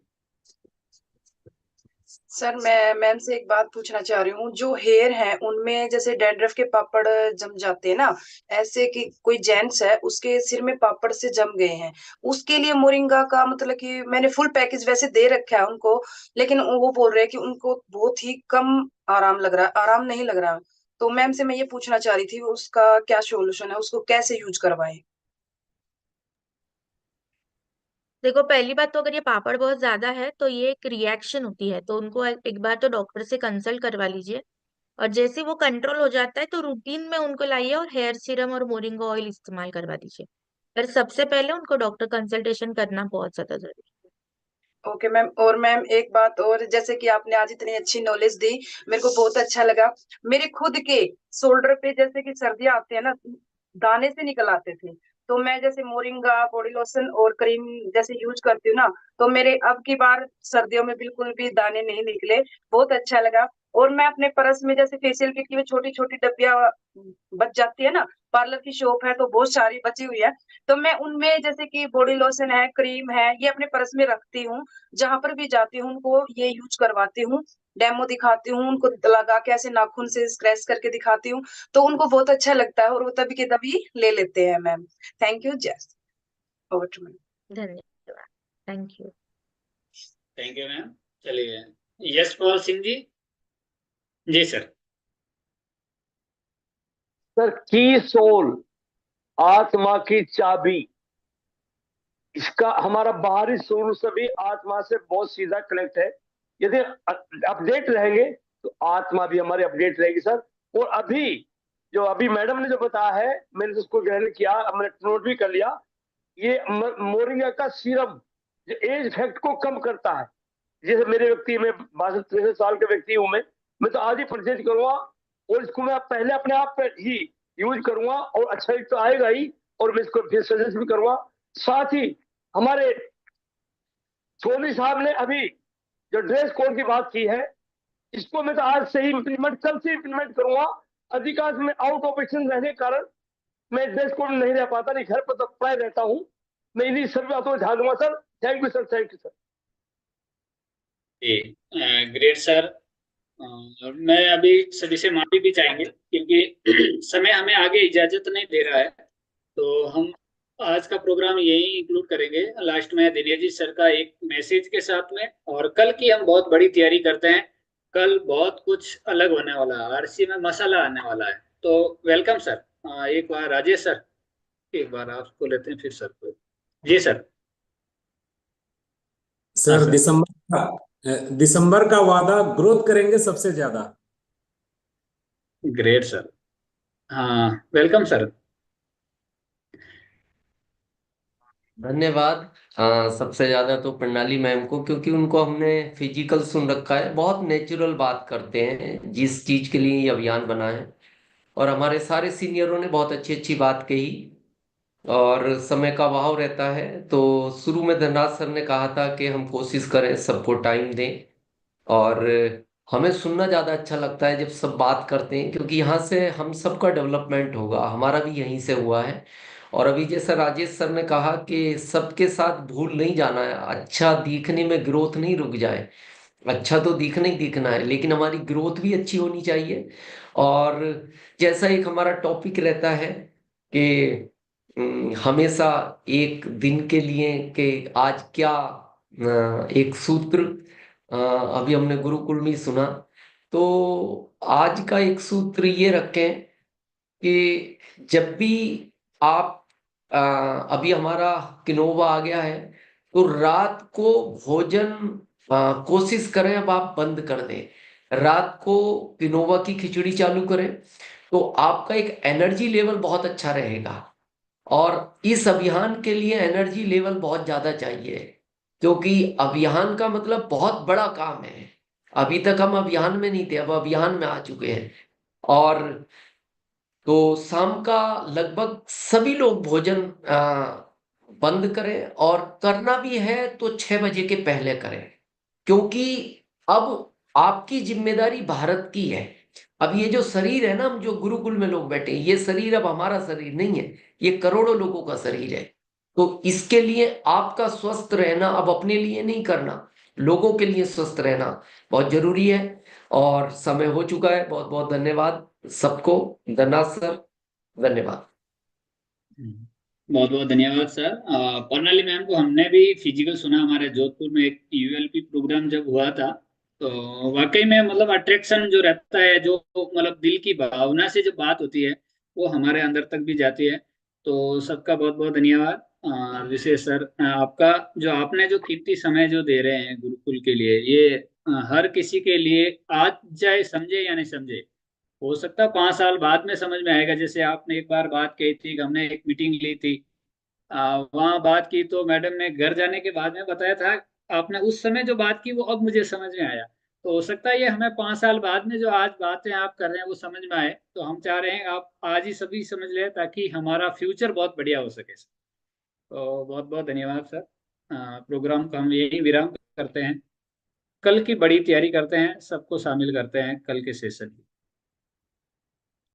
सर मैं मैम से एक बात पूछना चाह रही हूँ, जो हेयर है उनमें जैसे डैंड्रफ के पापड़ जम जाते हैं ना, ऐसे कि कोई जेंट्स है उसके सिर में पापड़ से जम गए हैं, उसके लिए मोरिंगा का मतलब कि मैंने फुल पैकेज वैसे दे रखा है उनको, लेकिन वो बोल रहे हैं कि उनको बहुत ही कम आराम लग रहा है, आराम नहीं लग रहा। तो मैम से मैं ये पूछना चाह रही थी उसका क्या सोल्यूशन है, उसको कैसे यूज करवाएं? देखो, पहली बात तो अगर ये पापड़ बहुत ज्यादा है तो ये एक रिएक्शन होती है, तो उनको एक बार तो डॉक्टर से कंसल्ट करवा लीजिए। और जैसे वो कंट्रोल हो जाता है तो रूटीन में उनको लाइए और हेयर सीरम और मोरिंगा ऑयल इस्तेमाल करवा दीजिए। पर सबसे पहले उनको डॉक्टर कंसल्टेशन करना बहुत ज्यादा जरूरी ओके मैम। और मैम एक बात और, जैसे कि आपने आज इतनी अच्छी नॉलेज दी, मेरे को बहुत अच्छा लगा। मेरे खुद के शोल्डर पे जैसे कि सर्दियां आती है ना, दाने से निकल आते थे, तो मैं जैसे मोरिंगा बॉडी लोशन और क्रीम जैसे यूज करती हूँ ना, तो मेरे अब की बार सर्दियों में बिल्कुल भी दाने नहीं निकले। बहुत अच्छा लगा। और मैं अपने पर्स में जैसे फेशियल किट की छोटी छोटी डब्बियां बच जाती है ना, पार्लर की शॉप है तो बहुत सारी बची हुई है, तो मैं उनमें जैसे कि बॉडी लोशन है, क्रीम है, ये अपने पर्स में रखती हूँ। जहां पर भी जाती हूँ उनको ये यूज करवाती हूँ, डेमो दिखाती हूँ उनको, लगा के ऐसे नाखून से स्क्रैच करके दिखाती हूँ, तो उनको बहुत अच्छा लगता है और वो तभी के तभी ले लेते हैं ma'am. Thank you just. Over to ma'am. धन्यवाद। Thank you. Thank you ma'am. चलिए, यशपाल सिंह जी। जी सर। सर, की सोल, आत्मा की चाबी, इसका हमारा बाहरी सोल सभी आत्मा से बहुत सीधा कनेक्ट है। यदि अपडेट रहेंगे तो आत्मा भी हमारी अपडेट रहेगी सर। और अभी मैडम ने जो बताया है, मैंने उसको ग्रहण किया, मैंने नोट भी कर लिया। ये मोरिंगा का सीरम जो एज इफेक्ट को कम करता है। जैसे मेरे व्यक्ति में 62-63 साल के व्यक्ति हूं मैं तो आज ही परचेज करूंगा और इसको मैं पहले अपने आप पे ही यूज करूंगा और अच्छा तो आएगा ही, और मैं इसको फिर सजेस्ट भी करूंगा। साथ ही हमारे सोनी साहब ने अभी जो ड्रेस कोड की बात की है, इसको मैं तो आज से ही इम्प्लीमेंट, कल से इम्प्लीमेंट करूंगा। अधिकांश में आउट ऑफ एक्शन रहने के कारण मैं ड्रेस कोड नहीं रह पाता, नहीं घर पर तो प्राय रहता हूँ। मैं इन्हीं सभी बातों को ध्यान दूंगा sir. Thank you sir, thank you sir. जी ग्रेट सर। मैं अभी सभी से माफी भी चाहेंगे क्योंकि समय हमें आगे इजाजत नहीं दे रहा है, तो हम आज का प्रोग्राम यही इंक्लूड करेंगे। लास्ट में दिनेश जी सर का एक मैसेज के साथ में, और कल की हम बहुत बड़ी तैयारी करते हैं। कल बहुत कुछ अलग होने वाला है, आरसी में मसाला आने वाला है। तो वेलकम सर। एक बार राजेश सर, एक बार आपको लेते हैं, फिर सर को। जी सर। हाँ सर, सर। दिसंबर का वादा ग्रोथ करेंगे सबसे ज्यादा। Great sir. हाँ वेलकम सर। धन्यवाद। सबसे ज्यादा तो प्रणाली मैम को, क्योंकि उनको हमने फिजिकल सुन रखा है, बहुत नेचुरल बात करते हैं जिस चीज के लिए ये अभियान बना है। और हमारे सारे सीनियरों ने बहुत अच्छी अच्छी बात कही, और समय का अभाव रहता है तो शुरू में धनराज सर ने कहा था कि हम कोशिश करें सबको टाइम दें। और हमें सुनना ज़्यादा अच्छा लगता है जब सब बात करते हैं, क्योंकि यहाँ से हम सबका डेवलपमेंट होगा, हमारा भी यहीं से हुआ है। और अभी जैसा राजेश सर ने कहा कि सबके साथ भूल नहीं जाना है, अच्छा दिखने में ग्रोथ नहीं रुक जाए। अच्छा तो दिखना ही दिखना है, लेकिन हमारी ग्रोथ भी अच्छी होनी चाहिए। और जैसा एक हमारा टॉपिक रहता है कि हमेशा एक दिन के लिए कि आज क्या, एक सूत्र अभी हमने गुरुकुल में ही सुना, तो आज का एक सूत्र ये रखें कि जब भी आप अभी हमारा किनोवा आ गया है, तो रात को भोजन कोशिश करें, अब आप बंद कर दें, रात को किनोवा की खिचड़ी चालू करें, तो आपका एक एनर्जी लेवल बहुत अच्छा रहेगा। और इस अभियान के लिए एनर्जी लेवल बहुत ज्यादा चाहिए, क्योंकि अभियान का मतलब बहुत बड़ा काम है। अभी तक हम अभियान में नहीं थे, अब अभियान में आ चुके हैं। और तो शाम का लगभग सभी लोग भोजन बंद करें, और करना भी है तो 6 बजे के पहले करें, क्योंकि अब आपकी जिम्मेदारी भारत की है। अब ये जो शरीर है ना, हम जो गुरुकुल में लोग बैठे हैं, ये शरीर अब हमारा शरीर नहीं है, ये करोड़ों लोगों का शरीर है। तो इसके लिए आपका स्वस्थ रहना अब अपने लिए नहीं करना, लोगों के लिए स्वस्थ रहना बहुत जरूरी है। और समय हो चुका है। बहुत बहुत धन्यवाद सबको। धन्यवाद सर, धन्यवाद। बहुत बहुत धन्यवाद सर। पर्नली मैम को हमने भी फिजिकल सुना, हमारे जोधपुर में एक यूएलपी प्रोग्राम जब हुआ था, तो वाकई में मतलब अट्रैक्शन जो रहता है, जो मतलब दिल की भावना से जो बात होती है, वो हमारे अंदर तक भी जाती है। तो सबका बहुत बहुत धन्यवाद। विशेष सर आपका, जो आपने जो कीमती समय जो दे रहे हैं गुरुकुल के लिए, ये हर किसी के लिए आज चाहे समझे या नहीं समझे, हो सकता है 5 साल बाद में समझ में आएगा। जैसे आपने एक बार बात कही थी कि हमने एक मीटिंग ली थी, वहां बात की तो मैडम ने घर जाने के बाद में बताया था, आपने उस समय जो बात की वो अब मुझे समझ में आया। तो हो सकता है ये हमें 5 साल बाद में जो आज बातें आप कर रहे हैं वो समझ में आए। तो हम चाह रहे हैं आप आज ही सभी समझ लें, ताकि हमारा फ्यूचर बहुत बढ़िया हो सके। तो बहुत बहुत धन्यवाद सर। प्रोग्राम को हम यही विराम करते हैं। कल की बड़ी तैयारी करते हैं, सबको शामिल करते हैं कल के सेशन की।